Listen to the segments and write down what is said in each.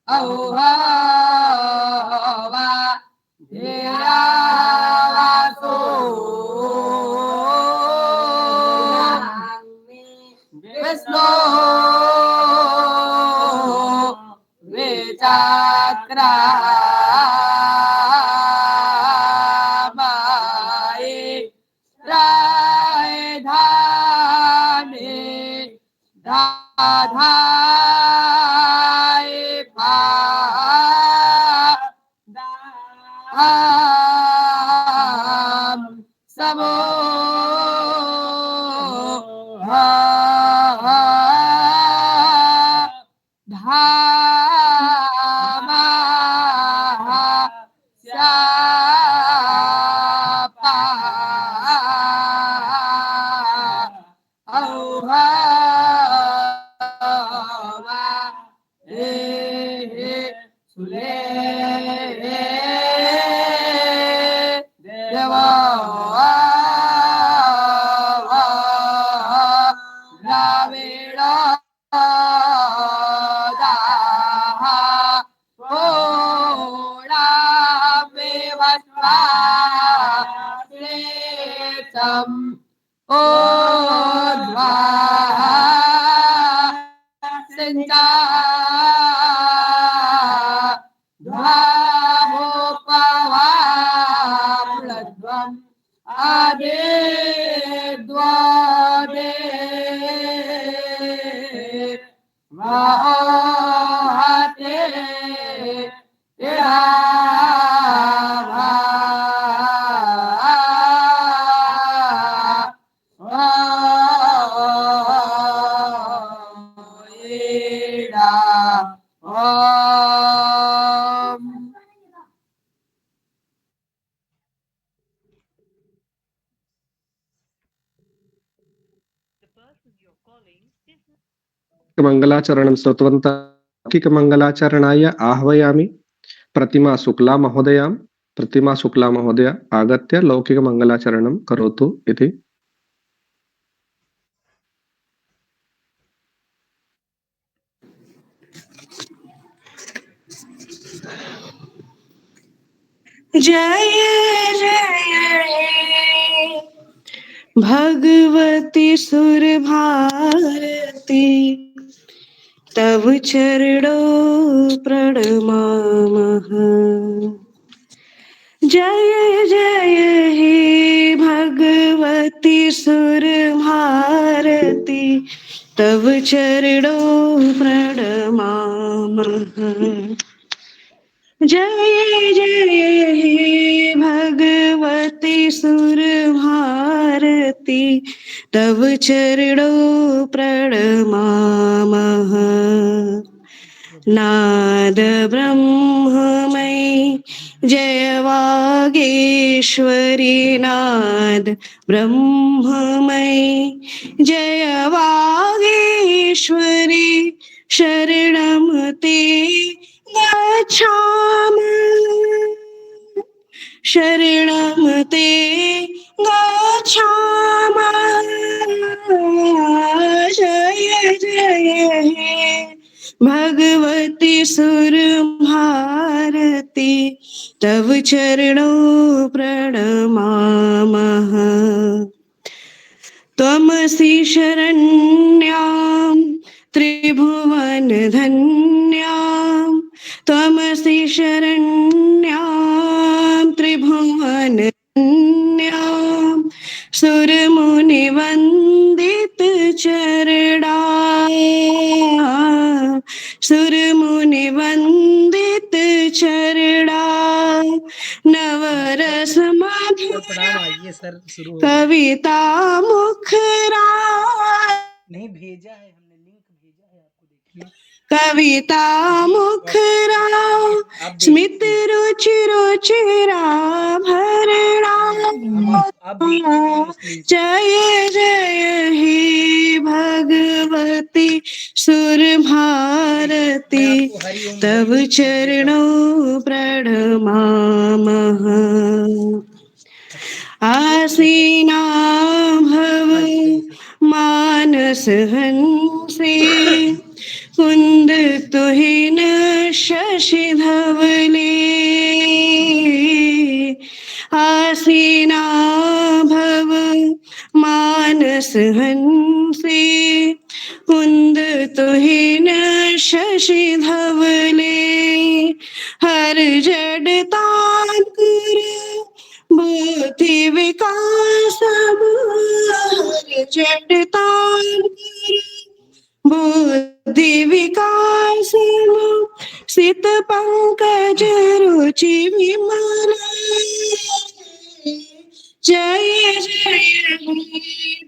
औहवा धेयावासो विष्णु विचक्रामाये राधाने दाधाय दाम समो धामा श्यापा औहवा सुले देवा द्राविड ओध्वा सिंचा ध्वामोपवाप्लध्वम् आदे द्वादे वाहते मंगलाचरणं स्तुतवन्तः लौकिकमङ्गलाचरणाय आह्वयामि प्रतिमा शुक्ला महोदया आगत्य लौकिकमङ्गलाचरणं करोतु इति। जय जय भगवती सुर भारती तव चरणों प्रणमामः। जय जय हे भगवती सुर भारती तव चरणों प्रणमामः। जय जय हे भगवती सुर भारती तव चरणों प्रणमामः। नाद ब्रह्ममयी जय वागीश्वरी नाद ब्रह्ममयी जय वागीश्वरी शरणं ते गच्छामि शरणं ते गच्छामि। जय जय हे भगवती सुर भारती तव चरणों प्रणमामः। त्वमसि शरण्यां त्रिभुवन धन्यां त्वमसि शरण्यां त्रिभुवन धन्यां सुरमुनिवन्दित चरणा सुरमुनिवन्दित चरणा नवरस मधुर कविता मुखरा नहीं भेजा है हमने, लिंक भेजा है आपको, देखिए। कविता मुखरा स्मित रुचि रुचिरा भरणा। जय जय हे भगवती सुर भारती तव चरणों प्रणमामः। आसीना भव मानस हंसे कुंद तुहिन शर शशि धवले आसीना भव मानस हंसे कुंद तुहिन शशि धवले हर जड़तान कर बुद्धि विकास हर जड़तान कर बुद्धि विकास सित पंकज रुचि विमल जय जय हे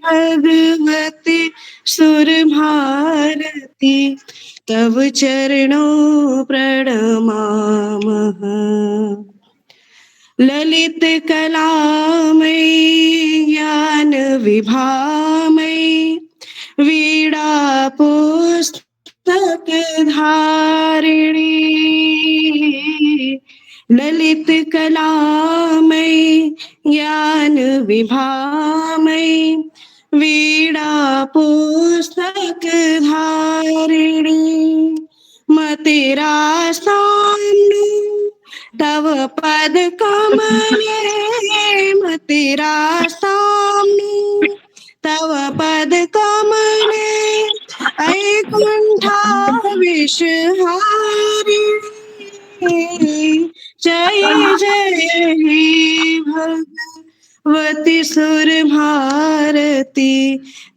भगवती सुर भारती तव चरणों प्रणमामः ललित कलामयी ज्ञान विभामयी वीणा पुस्तक धारिणी ललित कलामयी ज्ञान विभामयी वीणा पुस्तक धारिणी मतिरा सामने तव पद कमले मतिरा सामने तव पद कमले ऐकुंठा विषहारी जय जय हे भगवती सुर भारती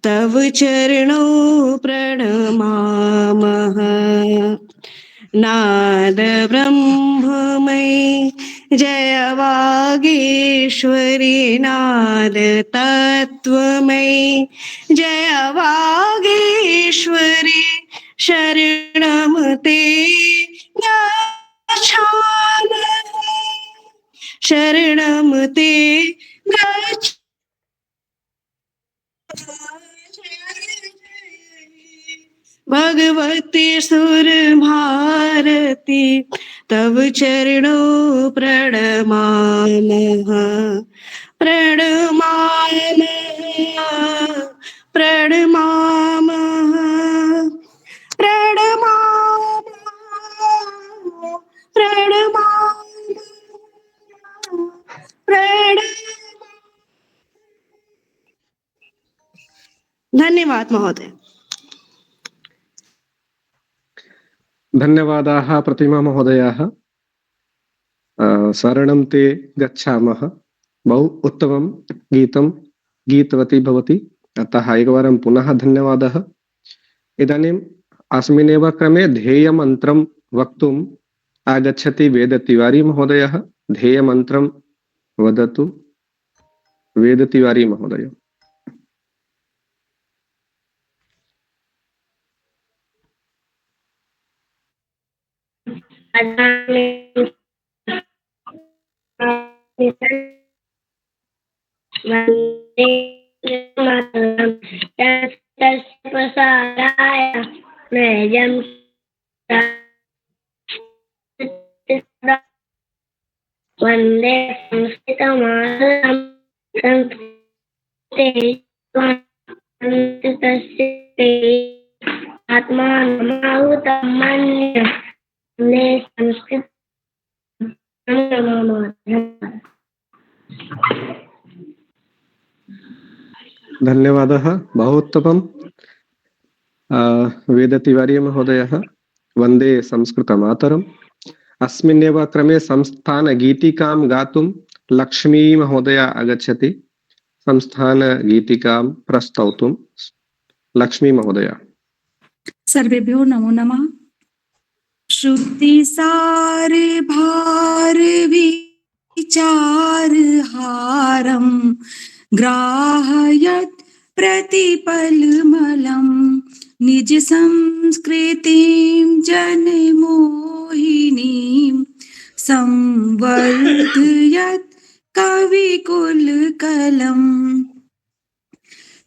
तव चरणों प्रणमामः नाद ब्रह्ममयी जय वागीश्वरी नाद तत्वमयी जय वागीश्वरी शरणं ते गच्छामि शरणं ते भगवती सुर भारती तव चरणों प्रणमामः प्रणमामः प्रणमामः प्रणमामः प्रणमामः धन्यवाद महोदय। धन्यवादाः प्रतिमा महोदयाः। शरणं ते गच्छामः बहु उत्तमं गीतं गीतवती भवति, अतः एकवारं पुनः धन्यवादः। इदानीम् अस्मिन्नेव क्रमे ध्येयमन्त्रं वक्तुम् आगच्छति वेदतिवारी महोदयः। ध्येयमन्त्रं वदतु वेदतिवारी महोदय। वंदे संस्कृतमातरं संस्कृतस्य आत्मानमाहुतं मन्ये वन्दे संस्कृतं धन्यवादः, बहु उत्तमं। वेदतिवारी महोदयः वन्दे संस्कृतमातरम्। अस्मिन्नेव क्रमे संस्थानगीतिकां गातुं लक्ष्मी महोदया आगच्छति। संस्थानगीतिकां प्रस्तौतुं लक्ष्मी महोदया। सर्वेभ्यो नमो नमः। श्रुतिसार भार विचार हारं ग्राहयत् प्रतिपलमलं निज संस्कृतिं जनमोहिनीं संवर्धयत् कविकुलकलम्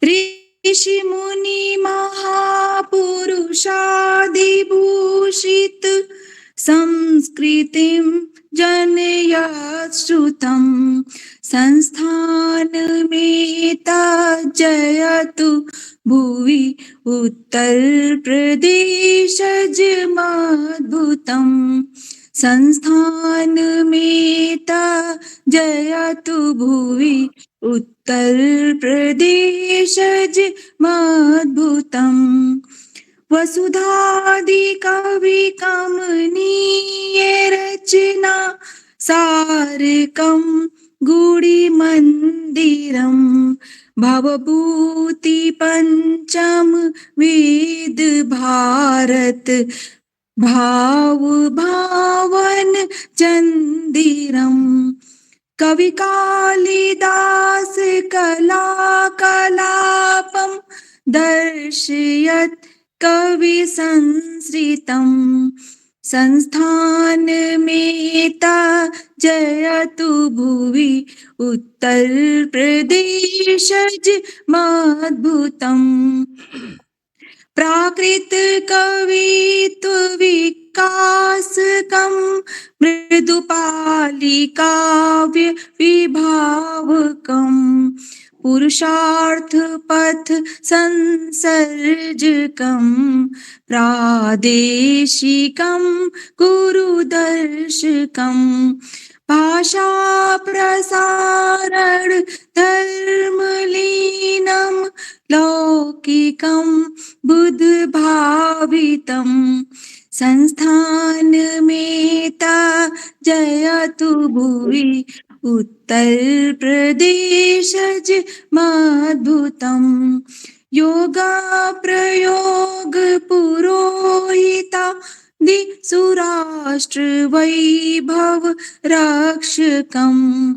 ऋषि मुनि महापुरुषादिभूषित संस्कृतिं जनयत् श्रुतं संस्थानमेतज्जयतु भुवि उत्तर प्रदेशजमद्भुतं संस्थानमेता जयतु भुवि उत्तर प्रदेशज मद्भुतम् वसुधादिकवि कमनीय रचना सारकं गुडिमन्दिरम् भवभूति पंचम वेद भारत भाव भावन चंदिरम कवि कालिदास कला कलापम दर्शयत् कवि संस्कृतम संस्थानमेता जयतु भुवि उत्तर प्रदेशज मद्भुतम् प्राकृत कवित्व विकासकं मृदुपाली काव्य विभावकं पुरुषार्थ पथ संसर्जकं प्रादेशिकं गुरुदर्शकं भाषा प्रसारण धर्मलीनं लौकिकं बुद्ध भावितं संस्थानमेता जयतु भुवि उत्तर प्रदेशज मद्भुतम् योगा प्रयोग पुरोहिता सुराष्ट्र वैभव रक्षकम्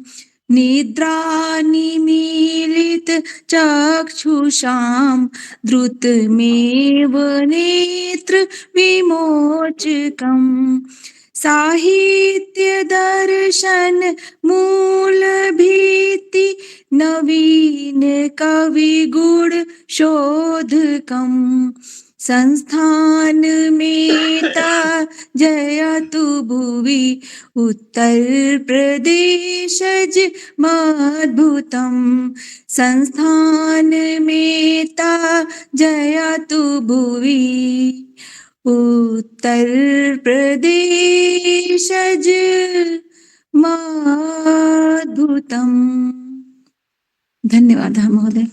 निद्रा निमीलित चक्षुषां द्रुतमेव नेत्र विमोचकम् साहित्य दर्शन मूल भीति नवीन कवि गुण शोधकम् संस्थानमेता जयतु भुवि उत्तर प्रदेशज मद्भुतम् संस्थानमेता जयतु भुवि उत्तर प्रदेशज मद्भुतम्। धन्यवादः महोदय।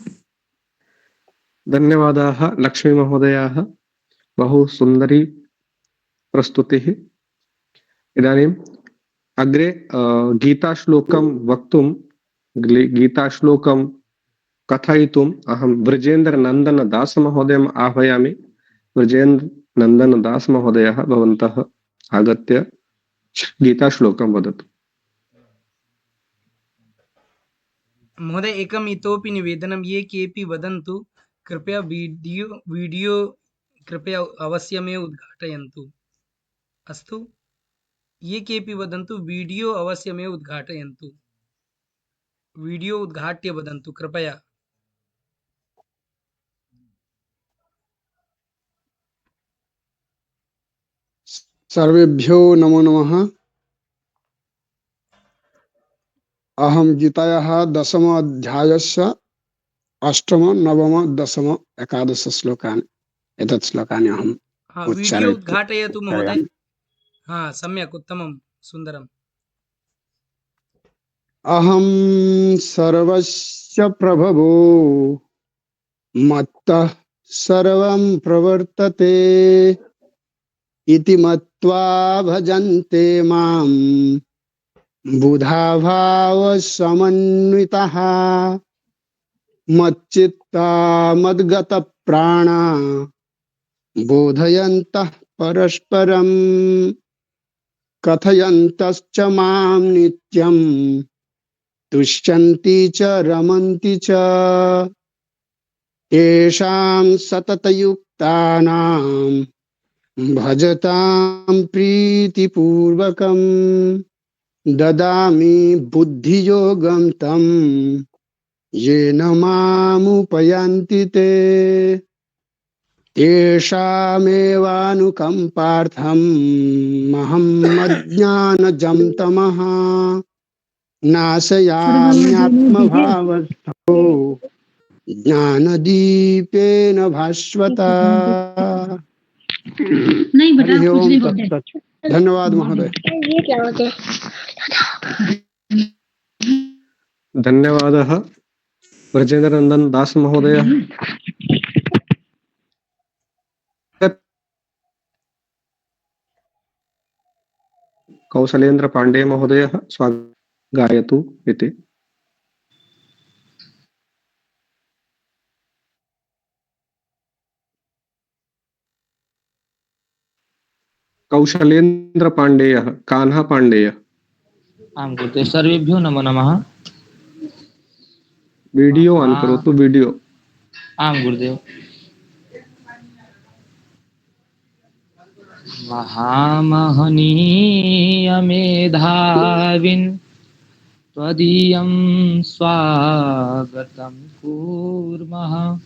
धन्यवादाः लक्ष्मी महोदयाः, बहु सुन्दरी प्रस्तुतिः। इदानीम् अग्रे गीताश्लोकं वक्तुं गीताश्लोकं कथयितुम् अहं वृजेन्द्रनन्दनदास महोदयम् आह्वयामि। वृजेन्द्रनन्दनदास महोदयः भवन्तः आगत्य गीताश्लोकं वदतु। महोदय एकम् इतोपि निवेदनं, ये केऽपि वदन्तु कृपया वीडियो कृपया अवश्यमेव उद्घाटयन्तु। अस्तु, ये केऽपि वदन्तु वीडियो अवश्यमेव उद्घाटयन्तु। वीडियो उद्घाट्य वदन्तु कृपया। सर्वेभ्यो नमो नमः। अहं गीतायाः 10म अध्यायस्य 8म 9म 10म 11 श्लोकानि एतत् श्लोकानि अहम् वीडियो उद्घाटयतु महोदय। सम्यक्, उत्तमं, सुन्दरम्। अहं सर्वस्य प्रभवो मत्तः सर्वं प्रवर्तते इति मत्वा भजन्ते मां बुधा भावसमन्वितः मच्चित्ता मद्गतप्राणा बोधयन्तः परस्परं कथयन्तश्च मां नित्यं तुष्यन्ति च रमन्ति च येषां सततयुक्तानां भजतां प्रीतिपूर्वकं ददामि बुद्धियोगं तं येन मामुपयान्ति ते तेषामेवानुकम्पार्थं महं अज्ञानजं तमः नाशयाम्यात्मभावस्थो ज्ञानदीपेन भास्वता। हरि ओम तत्सत्। धन्यवाद महोदय। ये क्या होते? धन्यवादः ब्रजेन्द्रनन्दन दास महोदयः। कौशलेन्द्र पाण्डे महोदयः गायतु इति। कौशलेन्द्र पाण्डेयः, कान्हा पाण्डेय। आं गुरुदेव, सर्वेभ्यो नमो नमः। वीडियो ऑन करोतु, वीडियो। आं गुरुदेव। महामहनीयमेधाविन् त्वदीयं स्वागतं कुर्मः,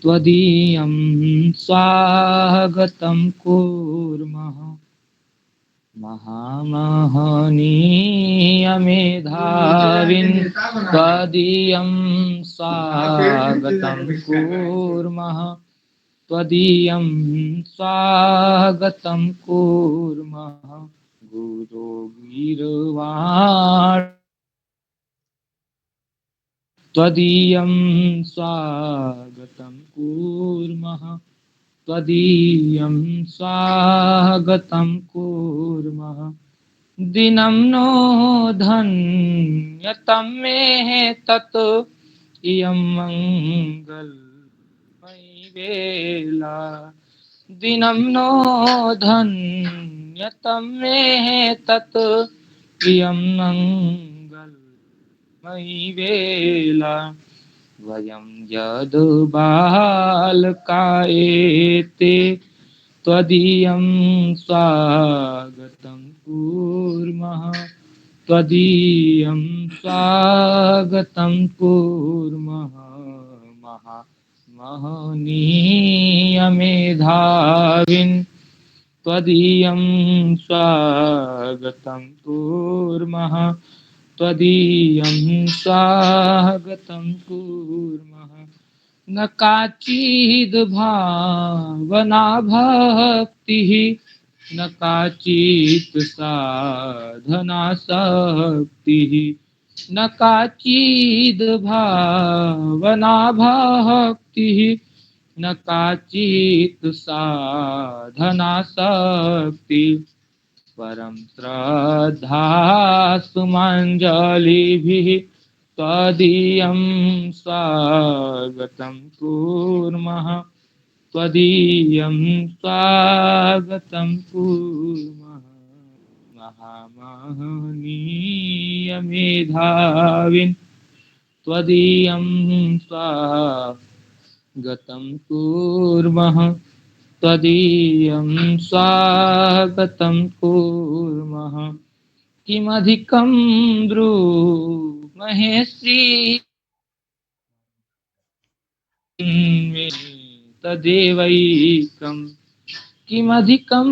त्वदीयं स्वागतं कुर्मः। महामहनीयमेधाविन् त्वदीयं स्वागतं कुर्मः, त्वदीयं स्वागतं कुर्मः। गुरो गीर्वाण त्वदीयं स्वागतं कुर्मः, त्वदीयं स्वागतं कुर्मः। दिनं नो धन्यतं मे तत् इयं मङ्गलमयी वेला। दिनं नो धन्यतं मे तत् इयं मङ्गलमयी वेला। वयं यद् बालका एते त्वदीयं स्वागतं कुर्मः, त्वदीयं स्वागतं कुर्मः। महनीयमेधाविन् त्वदीयं स्वागतं कुर्मः, त्वदीयं स्वागतं कुर्मः। न काचिद् भावना भक्तिः, न काचित् साधना शक्तिः, न काचिद् भावना भक्तिः, न काचित् साधना शक्तिः। परं श्रद्धा सुमञ्जलिभिः त्वदीयं स्वागतं कुर्मः, त्वदीयं स्वागतं कुर्मः। महामहनीयमेधाविन् त्वदीयं स्वागतं कुर्मः, त्वदीयं स्वागतं कुर्मः। किमधिकं ब्रूमहे श्री तदेवैकम्, किमधिकं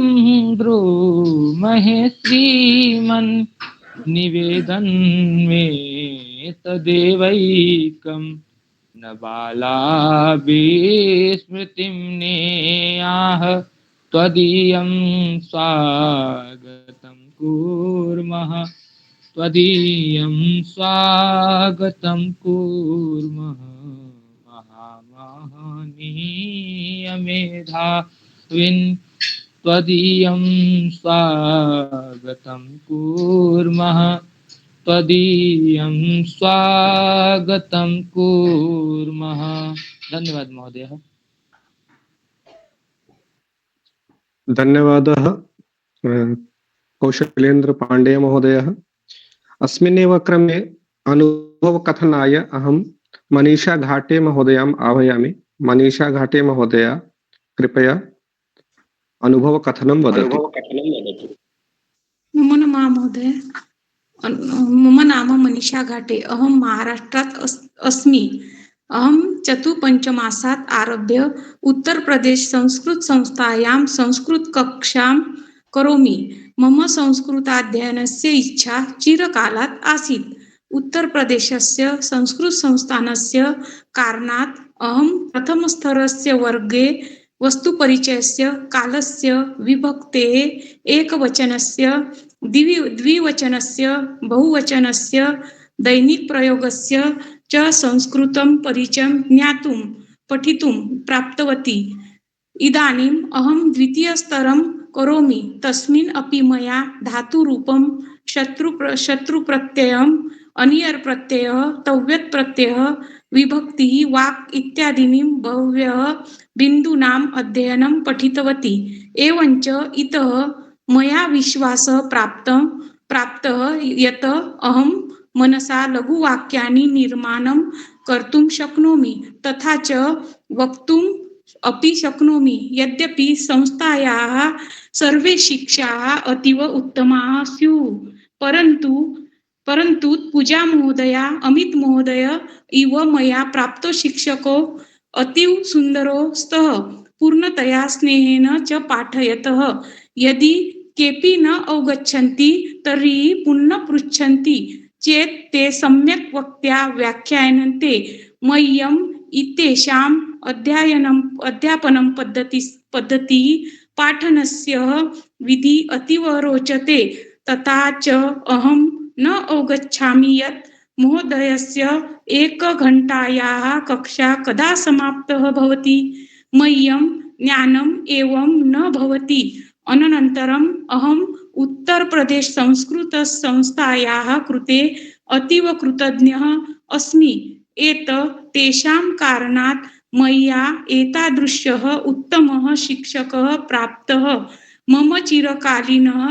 ब्रूमहे श्रीमन् निवेदन् मे तदेवैकम्। न बालाभि स्मृतिं नेयाः त्वदीयं स्वागतं कुर्मः, त्वदीयं स्वागतं कुर्मः। महामहनीयमेधाविन् त्वदीयं स्वागतं कुर्मः, त्वदीयं स्वागतं कुर्मः। धन्यवाद महोदय। धन्यवादः कौशलेन्द्र पाण्डेय महोदयः। अस्मिन्नेव क्रमे अनुभवकथनाय अहं मनीषा घाटे महोदयाम् आह्वयामि। मनीषा घाटे महोदया, कृपया अनुभवकथनं वदतु। नमो नमः महोदय। मम नाम मनीषा घाटे, अहं महाराष्ट्रात् अस्मि। अहं चतुपञ्चमासात् आरभ्य उत्तरप्रदेश संस्कृतसंस्थायां संस्कृतकक्षां करोमि। मम संस्कृताध्ययनस्य इच्छा चिरकालात् आसीत्। उत्तरप्रदेशस्य संस्कृतसंस्थानस्य कारणात् अहं प्रथमस्तरस्य वर्गे वस्तुपरिचयस्य कालस्य विभक्तेः एकवचनस्य द्विवचनस्य बहुवचनस्य दैनिकप्रयोगस्य च संस्कृतं परिचयं ज्ञातुं पठितुं प्राप्तवती। इदानीम् अहं द्वितीयस्तरं करोमि। तस्मिन् अपि मया धातुरूपं शत्रुप्रत्ययम् अनियर्प्रत्ययः तव्यत्प्रत्ययः विभक्तिः वाक् इत्यादीनि बह्व्यः बिन्दूनाम् अध्ययनं पठितवती। एवञ्च इतः मया विश्वासः प्राप्तः यत् अहं मनसा लघुवाक्यानि निर्माणं कर्तुं शक्नोमि तथा च वक्तुम् अपि शक्नोमि। यद्यपि संस्थायाः सर्वे शिक्षाः अतीव उत्तमाः स्युः, परन्तु पूजा महोदया अमित महोदय इव मया प्राप्तो शिक्षको अतीव सुन्दरो स्तः, पूर्णतया स्नेहेन च पाठयतः। यदि केऽपि न अवगच्छन्ति तर्हि पुनः पृच्छन्ति चेत् ते सम्यक् वक्त्या व्याख्यायन्ते। मह्यम् इत्येषाम् अध्यापनं पद्धतिः पाठनस्य विधि अतीव रोचते। तथा च अहं न अवगच्छामि यत् महोदयस्य एकघण्टायाः कक्षा कदा समाप्तः भवति। मह्यं ज्ञानम् एवं न भवति। अनन्तरम् अहम् उत्तरप्रदेश संस्कृतसंस्थायाः कृते अतीव कृतज्ञः अस्मि। तेषां कारणात् मया एतादृशः उत्तमः शिक्षकः प्राप्तः। मम चिरकालीनः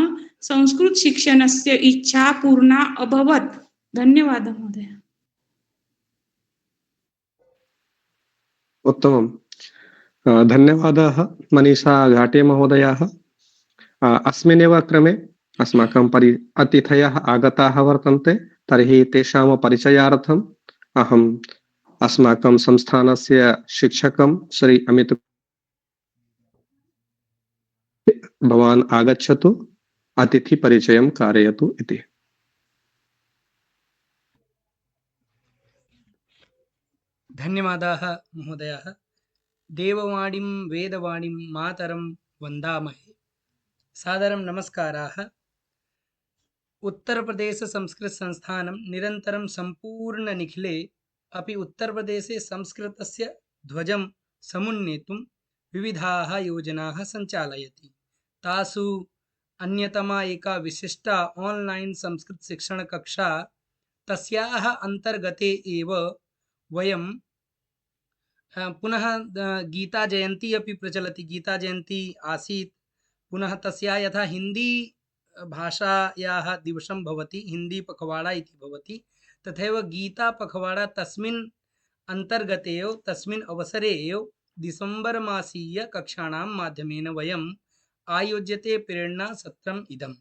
संस्कृतशिक्षणस्य इच्छा पूर्णा अभवत्। धन्यवादः महोदय। उत्तमम्। धन्यवादाः मनीषा घाटे महोदयाः। अस्मिन्नेव क्रमे अस्माकं अतिथयः आगताः वर्तन्ते। तर्हि तेषां परिचयार्थम् अहम् अस्माकं संस्थानस्य शिक्षकं श्री अमित भवान् आगच्छतु, अतिथि परिचयं कारयतु इति। धन्यवादाः महोदयाः। देववाणीं वेदवाणीं मातरं वन्दामहे। सादरं नमस्काराः। उत्तरप्रदेश संस्कृत संस्थानं निरन्तरं सम्पूर्णनिखिले अपि उत्तरप्रदेशे संस्कृतस्य ध्वजं समुन्नेतुं विविधाः योजनाः सञ्चालयति। तासु अन्यतमा एका विशिष्टा ऑनलाइन संस्कृत शिक्षण कक्षा, तस्याः अंतर्गते एव वयं पुनः गीता जयंती अपि प्रचलति। गीता जयंती आसीत्, पुनः तस्या यथा हिंदी भाषायाः दिवसं भवति, हिंदी पखवाड़ा इति भवति, तथैव गीता पखवाड़ा तस्मिन् अंतर्गते एव तस्मिन् अवसरे एव दिसंबर मासीय कक्षाणां माध्यमेन वयम् आयोज्यते प्रेरणा सत्रम् इदम्।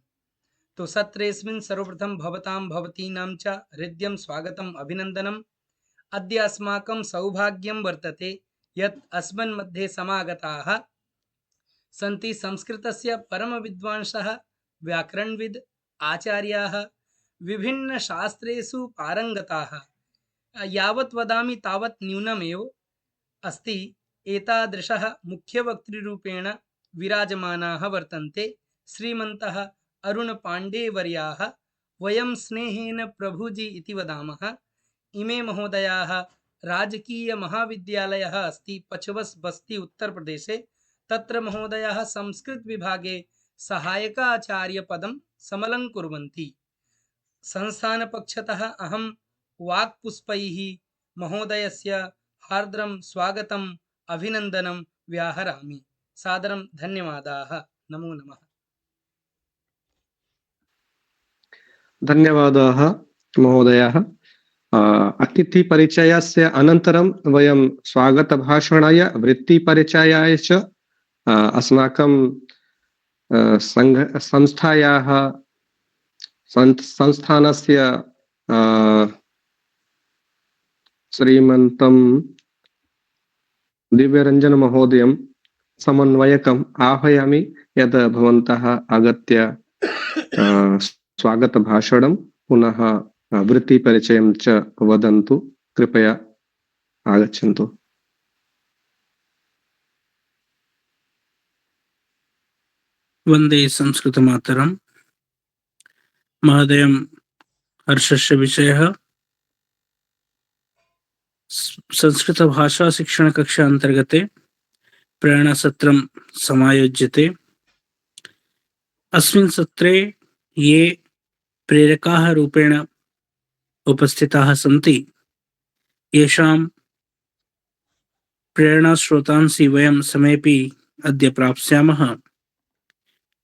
तो सत्रेऽस्मिन् सर्वप्रथमं भवतीनां च हृद्यं स्वागतम् अभिनन्दनम्। अद्य अस्माकं सौभाग्यं वर्तते यत् अस्मिन् मध्ये समागताः सन्ति संस्कृतस्य परमविद्वांसः, व्याकरणविद्, आचार्याः, विभिन्नशास्त्रेषु पारङ्गताः। यावत् वदामि तावत् न्यूनमेव अस्ति। एतादृशः मुख्यवक्तृरूपेण विराजमानाः वर्तन्ते श्रीमन्तः अरुण पाण्डे वर्याः। वयं स्नेहेन प्रभुजी इति वदामः। इमे महोदयाः राजकीय महाविद्यालयः अस्ति पचवस् बस्ती उत्तर प्रदेशे। तत्र महोदयाः संस्कृत विभागे सहायकाचार्य पदं समलङ्कुर्वन्ति। संस्थानपक्षतः अहं वाक्पुष्पैः महोदयस्य हार्द्रं स्वागतम् अभिनन्दनं व्याहरामि। सादरं धन्यवादाः। नमो नमः। धन्यवादाः महोदयाः। अतिथि परिचयस्य अनन्तरं वयं स्वागतभाषणाय वृत्तिपरिचयाय च अस्माकं संस्थायाः संस्थानस्य श्रीमन्तं दिव्यरञ्जन महोदयं समन्वयकम् आह्वयामि यत् भवन्तः आगत्य स्वागतभाषणं पुनः वृत्तिपरिचयं च वदन्तु। कृपया आगच्छन्तु। वन्दे संस्कृतमातरम्। महोदयं हर्षस्य विषयः संस्कृतभाषाशिक्षणकक्षा अन्तर्गते प्रेरणासत्रं समायोज्यते। अस्मिन् सत्रे ये प्रेरकाः रूपेण उपस्थिताः सन्ति येषां प्रेरणास्रोतांसि वयं समेपि अद्य प्राप्स्यामः।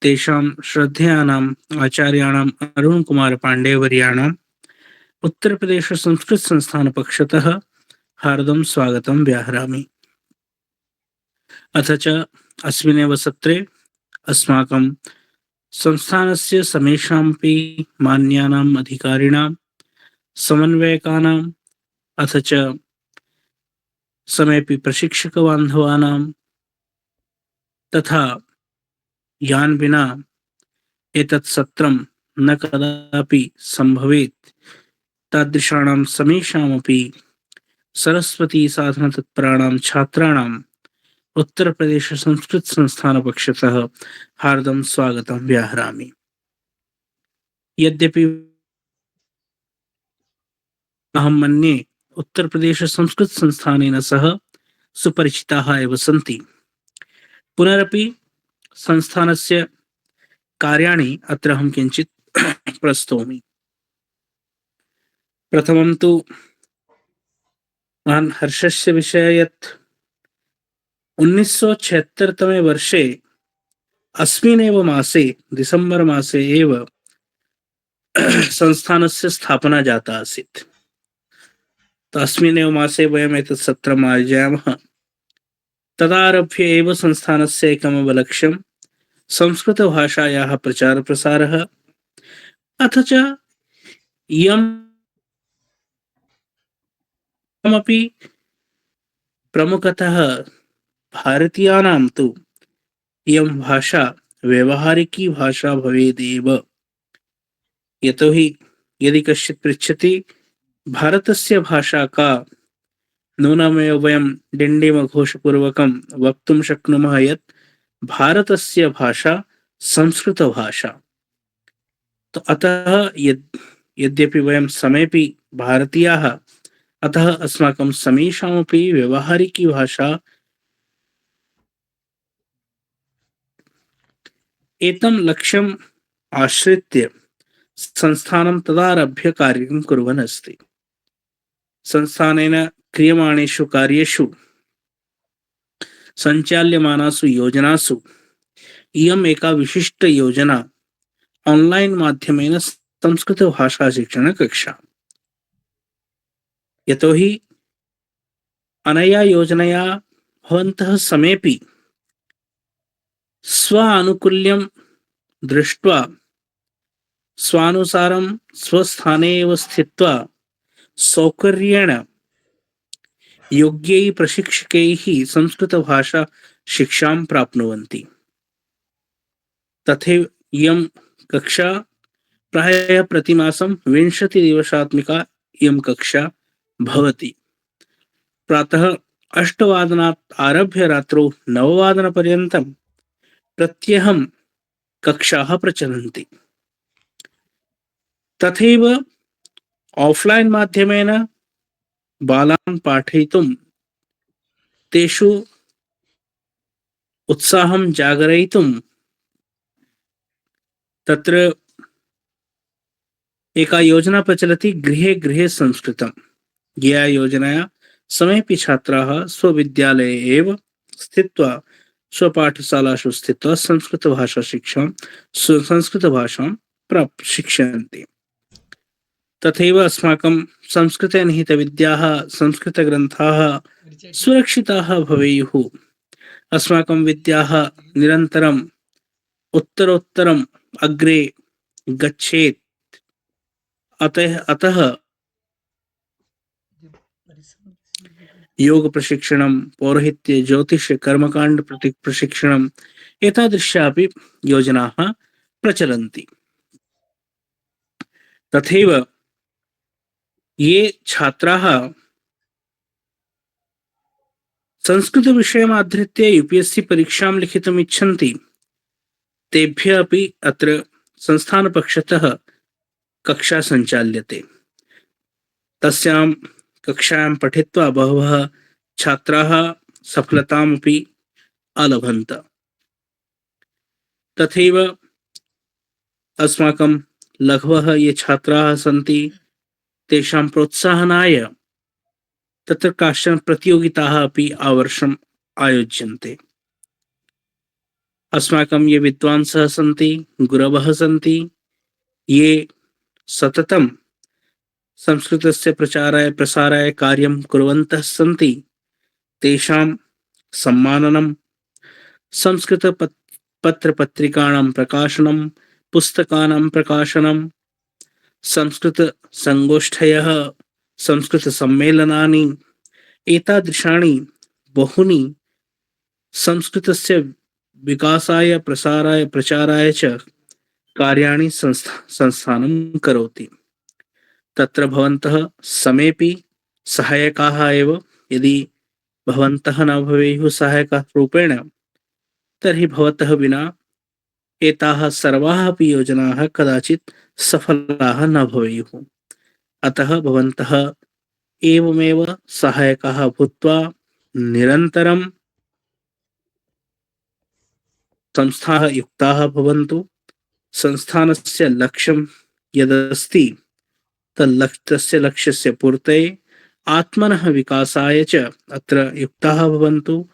तेषां श्रद्धेयानाम् आचार्याणाम् अरुण कुमार पाण्डेवर्याणाम् उत्तरप्रदेश संस्कृत संस्थान पक्षतः हार्दं स्वागतं व्याहरामि। अथ च अस्मिन्नेव सत्रे अस्माकं संस्थानस्य समेषामपि मान्यानाम् अधिकारिणां समन्वयकानाम् अथ च समेपि प्रशिक्षकबान्धवानां तथा यान् विना एतत् सत्रं न कदापि सम्भवेत् तादृशाणां समेषामपि सरस्वती साधन तत्पराणां छात्राणाम् उत्तरप्रदेश संस्कृत संस्थान पक्षतः हार्दं स्वागतं व्याहरामि। यद्यपि अहं मन्ये उत्तरप्रदेश संस्कृत संस्थानेन सह सुपरिचिताः एव सन्ति, पुनरपि संस्थानस्य कार्याणि अत्र अहं किञ्चित् प्रस्तौमि। प्रथमं तु महान् हर्षस्य विषयः यत् 1976 तमे वर्षे अस्मिन्नेव मासे डिसेम्बर मासे एव संस्थानस्य स्थापना जाता आसीत्। तस्मिन्नेव मासे वयम् एतत् सत्रम् आयोजयामः। तदारभ्य एव संस्थानस्य एकमेव लक्ष्यं संस्कृतभाषायाः प्रचारप्रसारः अथ च इयमपि प्रमुखतः भारतीयानां तु इयं भाषा व्यवहारिकी भाषा भवेदेव। यतोहि यदि कश्चित् पृच्छति भारतस्य भाषा का, नूनमेव वयं डिण्डिमघोषपूर्वकं वक्तुं शक्नुमः यत् भारतस्य भाषा संस्कृतभाषा। तो अतः यद्यपि वयं समेपि भारतीयाः, अतः अस्माकं समेषामपि व्यवहारिकी भाषा एतं लक्ष्यम् आश्रित्य संस्थानं तदारभ्य कार्यं कुर्वन् अस्ति। संस्थानेन क्रियमाणेषु कार्येषु सञ्चाल्यमानासु योजनासु इयम् एका विशिष्ट योजना ऑनलाइन माध्यमेन संस्कृत भाषा शिक्षण कक्षा। यतोहि अनया योजनया भवन्तः समेपि स्व आनुकूल्यं दृष्ट्वा स्वानुसारं स्वस्थाने एव स्थित्वा सौकर्येण योग्यैः प्रशिक्षकैः संस्कृतभाषा शिक्षां प्राप्नुवन्ति। तथैव इयं कक्षा प्रायः प्रतिमासं 20 दिवसात्मिका इयं कक्षा भवति। प्रातः 8 वादनात् आरभ्य रात्रौ 9 वादनपर्यन्तं प्रत्यहं कक्षाः प्रचलन्ति। तथैव ऑफलाइन माध्यमेन बालान् पाठयितुं तेषु उत्साहं जागरयितुं तत्र एका योजना प्रचलति, गृहे गृहे संस्कृतम्। या योजनया समेपि छात्राः स्वविद्यालये एव स्थित्वा स्वपाठशालासु स्थित्वा संस्कृतभाषां शिक्षन्ति। तथैव अस्माकं संस्कृते निहितविद्याः संस्कृतग्रन्थाः सुरक्षिताः भवेयुः। अस्माकं विद्याः निरन्तरम् उत्तरोत्तरम् अग्रे गच्छेत्। अतः योग प्रशिक्षणं, पौरोहित्य, ज्योतिष, कर्मकाण्ड प्रशिक्षणम् एतादृशापि योजनाः प्रचलन्ति। तथैव ये छात्राः संस्कृत विषयम् आधृत्य यूपीएससी परीक्षां लिखितुम् इच्छन्ति तेभ्यः अपि अत्र संस्थानपक्षतः कक्षा सञ्चाल्यते। तस्यां कक्षायां पठित्वा बहवः छात्राः सफलतामपि अलभन्त। तथैव अस्माकं लघवः ये छात्राः सन्ति तेषां प्रोत्साहनाय तत्र काश्चन प्रतियोगिताः अपि आवर्षम् आयोज्यन्ते। अस्माकं ये विद्वांसः सन्ति, गुरवः सन्ति, ये सततं संस्कृतस्य प्रचाराय प्रसाराय कार्यं कुर्वन्तः सन्ति, तेषां सम्माननं, संस्कृतपत्रपत्रिकाणां प्रकाशनं, पुस्तकानां प्रकाशनं, संस्कृतसङ्गोष्ठयः, संस्कृतसम्मेलनानि, एतादृशानि बहूनि संस्कृतस्य विकासाय प्रसाराय प्रचाराय च कार्याणि संस्थानं करोति। तत्र भवन्तः समेपि सहायकाः एव। यदि भवन्तः न भवेयुः सहायकरूपेण तर्हि भवतः विना एताः सर्वाः अपि योजनाः कदाचित् सफलाः न भवेयुः। अतः भवन्तः एवमेव सहायकाः भूत्वा निरन्तरं संस्थाः युक्ताः भवन्तु। संस्थानस्य लक्ष्यं यदस्ति तस्य लक्ष्यस्य पूर्तये आत्मनः विकासाय च अत्र युक्ताः भवन्तु।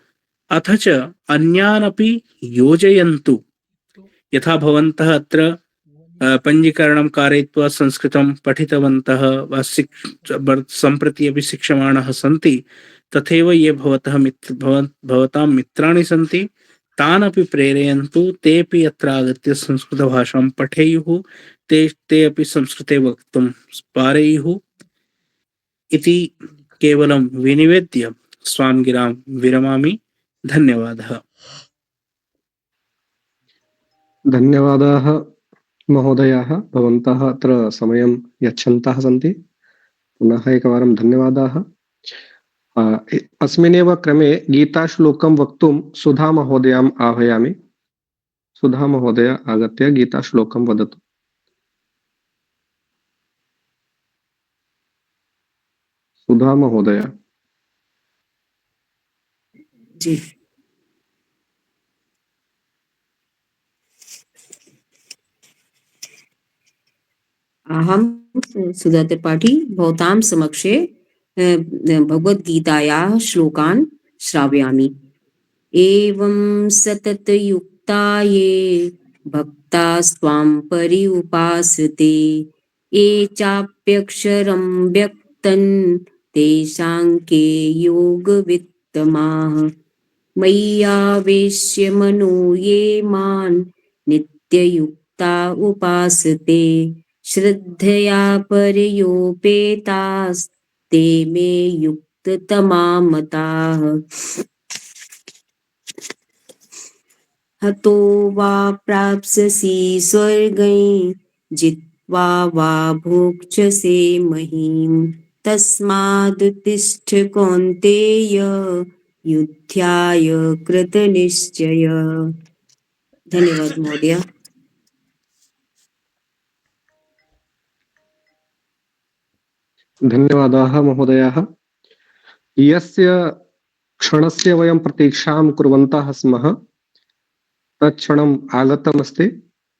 अथ च अन्यान् अपि योजयन्तु। यथा भवन्तः अत्र पञ्जीकरणं कारयित्वा संस्कृतं पठितवन्तः वा सम्प्रति अपि शिक्षमाणः सन्ति, तथैव ये भवतां मित्राणि सन्ति तान् अपि प्रेरयन्तु। तेऽपि अत्र आगत्य संस्कृतभाषां पठेयुः, ते अपि संस्कृते वक्तुं पारयेयुः इति केवलं विनिवेद्य स्वां गिरां विरमामि। धन्यवादः। धन्यवादाः महोदयाः, भवन्तः अत्र समयं यच्छन्तः सन्ति। पुनः एकवारं धन्यवादाः। अस्मिन्नेव क्रमे गीताश्लोकं वक्तुं सुधा महोदयाम् आह्वयामि। सुधा महोदय आगत्य गीताश्लोकं वदतु। सुधा महोदय। जी। अहं सुधा त्रिपाठी भवतां समक्षे भगवद्गीतायाः श्लोकान् श्रावयामि। एवं सततयुक्ता ये भक्ता स्वां पर्युपासते, ये चाप्यक्षरं व्यक्तं तेषां के योगवित्तमाः। मय्यावेश्य मनो ये मां नित्ययुक्ता उपासते, श्रद्धया पर्योपेतास्ते मे युक्ततमा मताः। हतो वा प्राप्स्यसि स्वर्गं जित्वा वा भोक्ष्यसे महीम्। तस्मादुत्तिष्ठ कौन्तेय युद्धाय कृतनिश्चय। धन्यवाद महोदय। धन्यवादाः महोदयाः। यस्य क्षणस्य वयं प्रतीक्षां कुर्वन्तः स्मः तत्क्षणम् आगतमस्ति।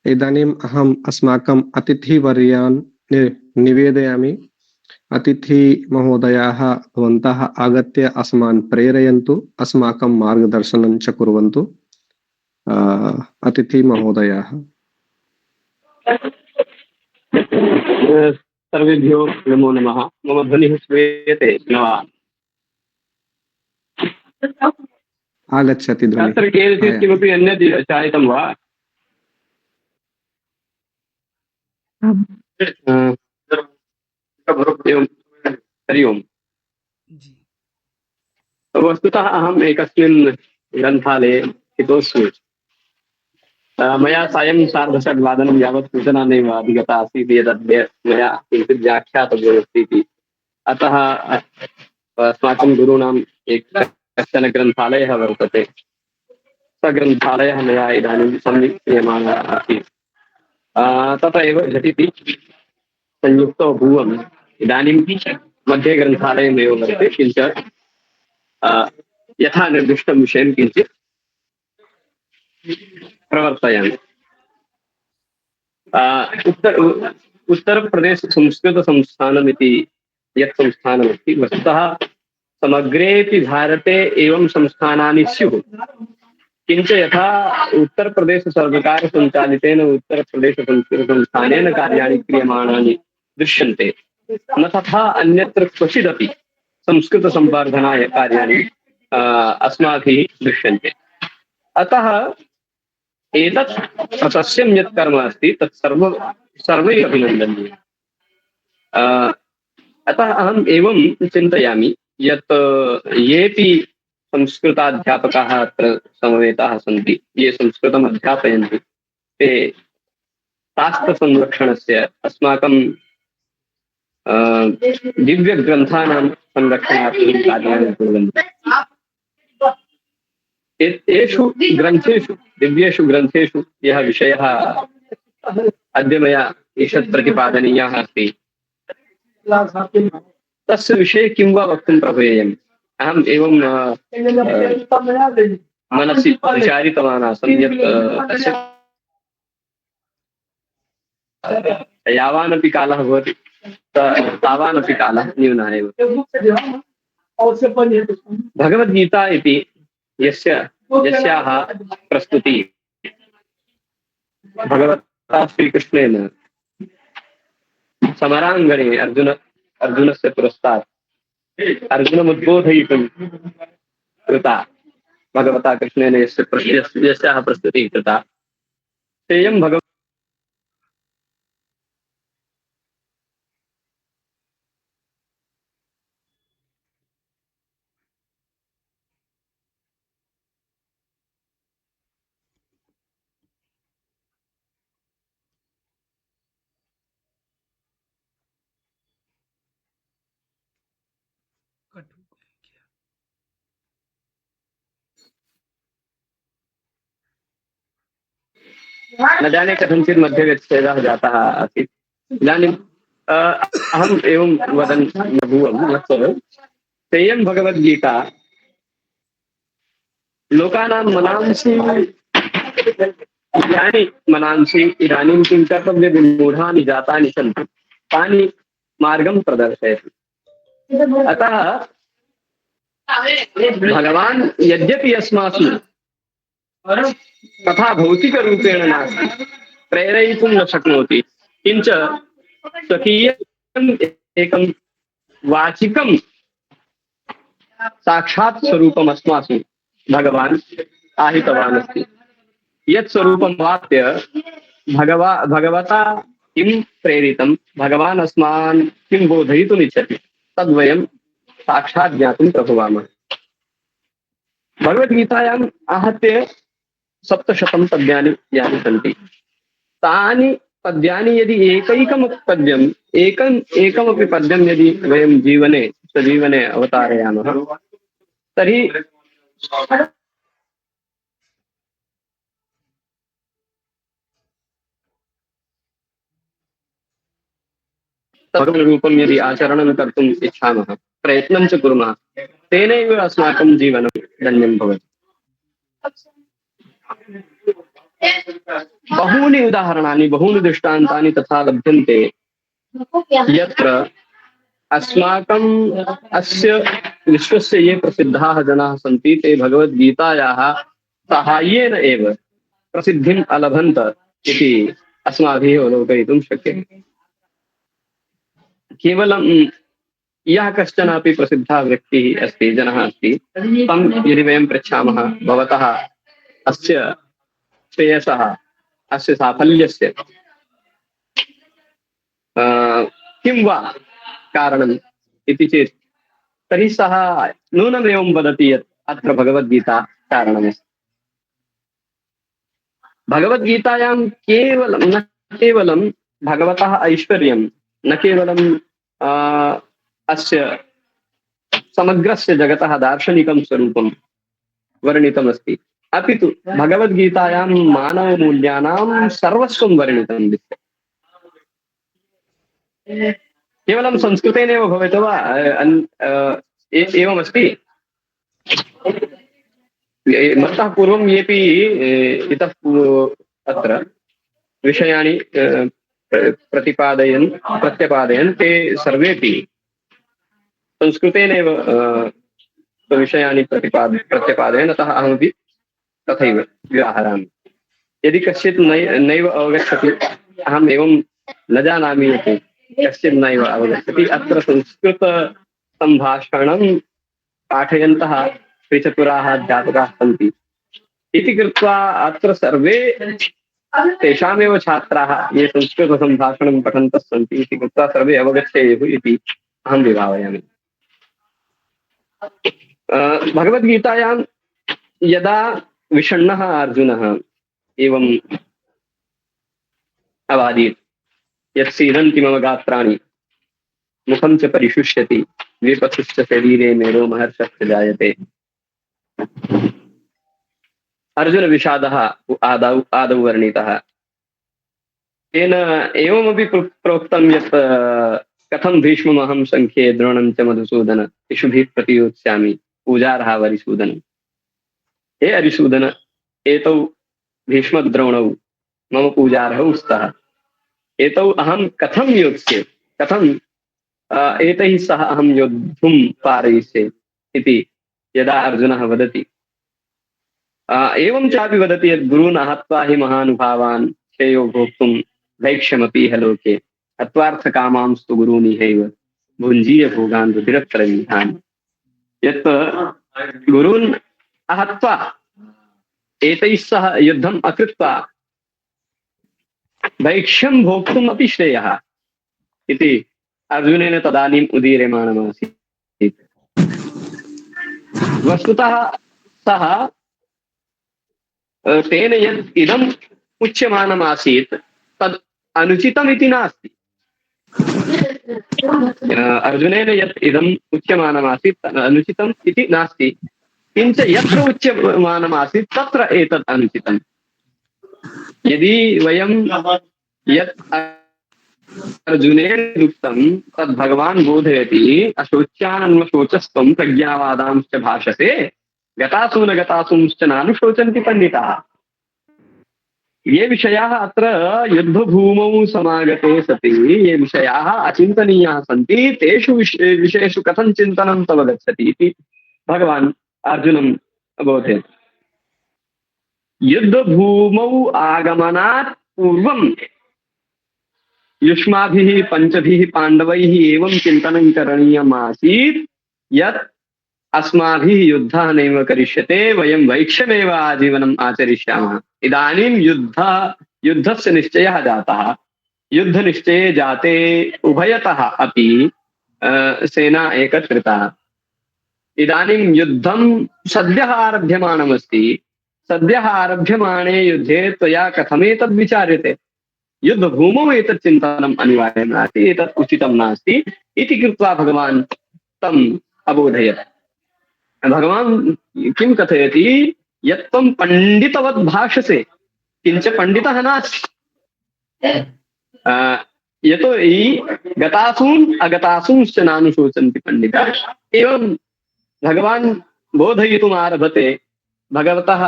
इदानीम् अहम् अस्माकम् अतिथिवर्यान् निवेदयामि। अतिथि महोदयाः भवन्तः आगत्य अस्मान् प्रेरयन्तु, अस्माकं मार्गदर्शनं च कुर्वन्तु। अतिथि महोदयाः। सर्वेभ्यो नमो नमः। मम ध्वनिः श्रूयते न वा? आगच्छति ध्वनिः। तत्र केनचित् किमपि अन्यत् चालितं वा? हरि ओम्। वस्तुतः अहम् एकस्मिन् ग्रन्थालये स्थितोऽस्मि। मया सायं 6:30 यावत् सूचना नैव अधिगता आसीत् यद् मया किञ्चित् व्याख्यातव्यमस्ति इति। अतः अस्माकं गुरूणाम् कश्चन ग्रन्थालयः वर्तते। स ग्रन्थालयः मया इदानीं सन्निह्यमानः आसीत्। तत एव झटिति संयुक्तो भूवम्। इदानीं मध्ये ग्रन्थालयमेव वर्तते, किञ्च यथा निर्दिष्टं विषयं किञ्चित् प्रवर्तयामि। उत्तरप्रदेश संस्कृत संस्थानमिति यत् संस्थानमस्ति, वस्तुतः समग्रेऽपि भारते एवं संस्थानानि स्युः, किञ्च यथा उत्तरप्रदेश सर्वकार संचालितेन उत्तरप्रदेश संस्कृत संस्थानेन कार्याणि क्रियमाणानि दृश्यन्ते, न तथा अन्यत्र क्वचिदपि संस्कृत संवर्धनाय कार्याणि अस्माभिः दृश्यन्ते। अतः एतत् तस्यं यत् कर्म अस्ति तत् सर्वैः अभिनन्दनीयम्। अतः अहम् एवं चिन्तयामि यत् येऽपि संस्कृताध्यापकाः अत्र समवेताः सन्ति, ये संस्कृतम् अध्यापयन्ति, ते शास्त्रसंरक्षणस्य, अस्माकं दिव्यग्रन्थानां संरक्षणार्थं कार्याणि कुर्वन्ति। एषु ग्रन्थेषु, दिव्येषु ग्रन्थेषु यः विषयः अद्य मया ईषत् प्रतिपादनीयः अस्ति, तस्य विषये किं वा वक्तुं प्रभवेयम्। अहम् एवं मनसि विचारितवान् आसम् यत् तस्य यावानपि कालः भवति तावानपि कालः न्यूनः एव। भगवद्गीता इति यस्याः प्रस्तुति भगवता श्रीकृष्णेन समराङ्गणे अर्जुनस्य पुरस्तात् अर्जुनमुद्बोधयितुं कृता, भगवता कृष्णेन यस्याः प्रस्तुतिः कृता, तेयं भगवता न जाने कथञ्चित् मध्ये व्यच्छेदः जातः आसीत्। इदानीम् अहम् एवं वदन् बभूवं यत् तेयं भगवद्गीता लोकानां मनांसि यानि मनांसि इदानीं किं कर्तव्यविमूढानि जातानि सन्ति, तानि मार्गं प्रदर्शयति। अतः भगवान् यद्यपि अस्मासु तथा भौतिकरूपेण नास्ति, प्रेरयितुं न शक्नोति, किञ्च स्वकीयम् एकं वाचिकं साक्षात् स्वरूपम् अस्मासु भगवान् आहितवान् अस्ति। यत् स्वरूपं वाप्य भगवता किं प्रेरितं, भगवान् अस्मान् किं बोधयितुम् इच्छति, तद्वयं साक्षात् ज्ञातुं प्रभवामः। भगवद्गीतायाम् आहत्य 700 पद्यानि यानि सन्ति, तानि पद्यानि यदि एकमपि पद्यं यदि वयं स्वजीवने अवतारयामः, तर्हि रूपं यदि आचरणं कर्तुम् इच्छामः, प्रयत्नं च कुर्मः, तेनैव अस्माकं जीवनं धन्यं भवति। बहूनि उदाहरणानि, बहूनि दृष्टान्तानि तथा लभ्यन्ते यत्र अस्माकम् अस्य विश्वस्य ये प्रसिद्धाः जनाः सन्ति, ते भगवद्गीतायाः साहाय्येन एव प्रसिद्धिम् अलभन्त इति अस्माभिः अवलोकयितुं शक्यते। केवलं यः कश्चनापि प्रसिद्धः व्यक्तिः अस्ति, जनः अस्ति, तं यदि वयं पृच्छामः भवतः अस्य श्रेयसः, अस्य साफल्यस्य किं वा कारणम् इति चेत्, तर्हि सः नूनमेवं वदति यत् अत्र भगवद्गीता कारणमस्ति। भगवद्गीतायां न केवलं भगवतः ऐश्वर्यं, न केवलं अस्य समग्रस्य जगतः दार्शनिकं स्वरूपं वर्णितमस्ति, अपि तु भगवद्गीतायां मानवमूल्यानां सर्वस्वं वर्णितं विद्यते। केवलं संस्कृतेनैव भवति वा एवमस्ति? मत्तः पूर्वं येपि इतः अत्र विषयाणि प्रत्यपादयन् ते सर्वेपि संस्कृतेनैव विषयाणि प्रत्यपादयन्, अतः अहमपि तथैव व्याहरामि। यदि कश्चित् नैव अवगच्छति, अहम् एवं न जानामि इति कश्चित् नैव अवगच्छति, अत्र संस्कृतसम्भाषणं पाठयन्तः श्रीचतुराः अध्यापकाः सन्ति इति कृत्वा अत्र सर्वे तेषामेव छात्राः ये संस्कृतसम्भाषणं पठन्तः सन्ति इति कृत्वा सर्वे अवगच्छेयुः इति अहं विभावयामि। भगवद्गीतायां यदा विषण्णः अर्जुनः एवम् अवादीत्, यत् सीदन्ति मम गात्राणि मुखं च परिशुष्यति द्विपथुश्च शरीरे मे रोमहर्षश्च जायते। अर्जुन विषादः आदौ वर्णितः। तेन एवमपि प्रोक्तं यत् कथं भीष्ममहं संख्ये द्रोणं च मधुसूदन इषुभिः प्रतियोत्स्यामि पूजार्हा वरिसूदन। हे अरिसूदन, एतौ भीष्मद्रोणौ मम पूजार्हौ स्तः, एतौ अहं कथं योत्स्ये, कथं एतैः सह अहं योद्धुं पारयिष्ये इति यदा अर्जुनः वदति, एवं चापि वदति यत् गुरून् हत्वा हि महानुभावान् श्रेयो भोक्तुं भैक्ष्यमपीह लोके हत्वार्थकामांस्तु गुरूनिहैव भुञ्जीय भोगान् रुधिरप्रविधान्। यत् गुरून् आहत्वा एतैः सह युद्धम् अकृत्वा भैक्ष्यं भोक्तुम् अपि श्रेयः इति अर्जुनेन तदानीम् उदीर्यमाणमासीत्। वस्तुतः सः तेन यत् इदम् उच्यमानमासीत् तद् अनुचितम् इति नास्ति। अर्जुनेन यत् इदम् उच्यमानमासीत् तद् अनुचितम् इति नास्ति, किञ्च यत्र उच्यमानमासीत् तत्र एतत् अनुचितम्। यदि वयं यत् अर्जुनेन उक्तं तद् भगवान् बोधयति, अशोच्यानन्वशोचस्त्वं प्रज्ञावादांश्च भाषसे गतासून गतासूंश्च नानुशोचन्ति पंडिताः। ये विषयाः अत्र युद्धभूमौ समागते सति ये विषयाः अचिन्तनीयाः सन्ति, तेषु विषयेषु कथं चिन्तनं तव गच्छति इति भगवान् अर्जुनम् अबोधयति। युद्धभूमौ आगमनात् पूर्वं युष्माभिः पञ्चभिः पाण्डवैः एवं चिन्तनं करणीयमासीत् यत् अस्माभिः युद्धः नैव करिष्यते, वयं वैक्ष्यमेव आजीवनम् आचरिष्यामः। इदानीं युद्धस्य निश्चयः जातः। युद्धनिश्चये जाते उभयतः अपि सेना एकत्रिता। इदानीं युद्धं सद्यः आरभ्यमाणमस्ति। सद्यः आरभ्यमाणे युद्धे त्वया कथमेतद् विचार्यते? युद्धभूमौ एतत् चिन्तनम् अनिवार्यं नास्ति, एतत् उचितं नास्ति इति कृत्वा भगवान् तम् अबोधयत्। भगवान् किं कथयति? यत् त्वं पण्डितवत् भाषसे किञ्च पण्डितः नास्ति। यतो हि गतासून् अगतासूंश्च नानुशोचन्ति पंडिताः। एवं भगवान् बोधयितुम् आरभते। भगवतः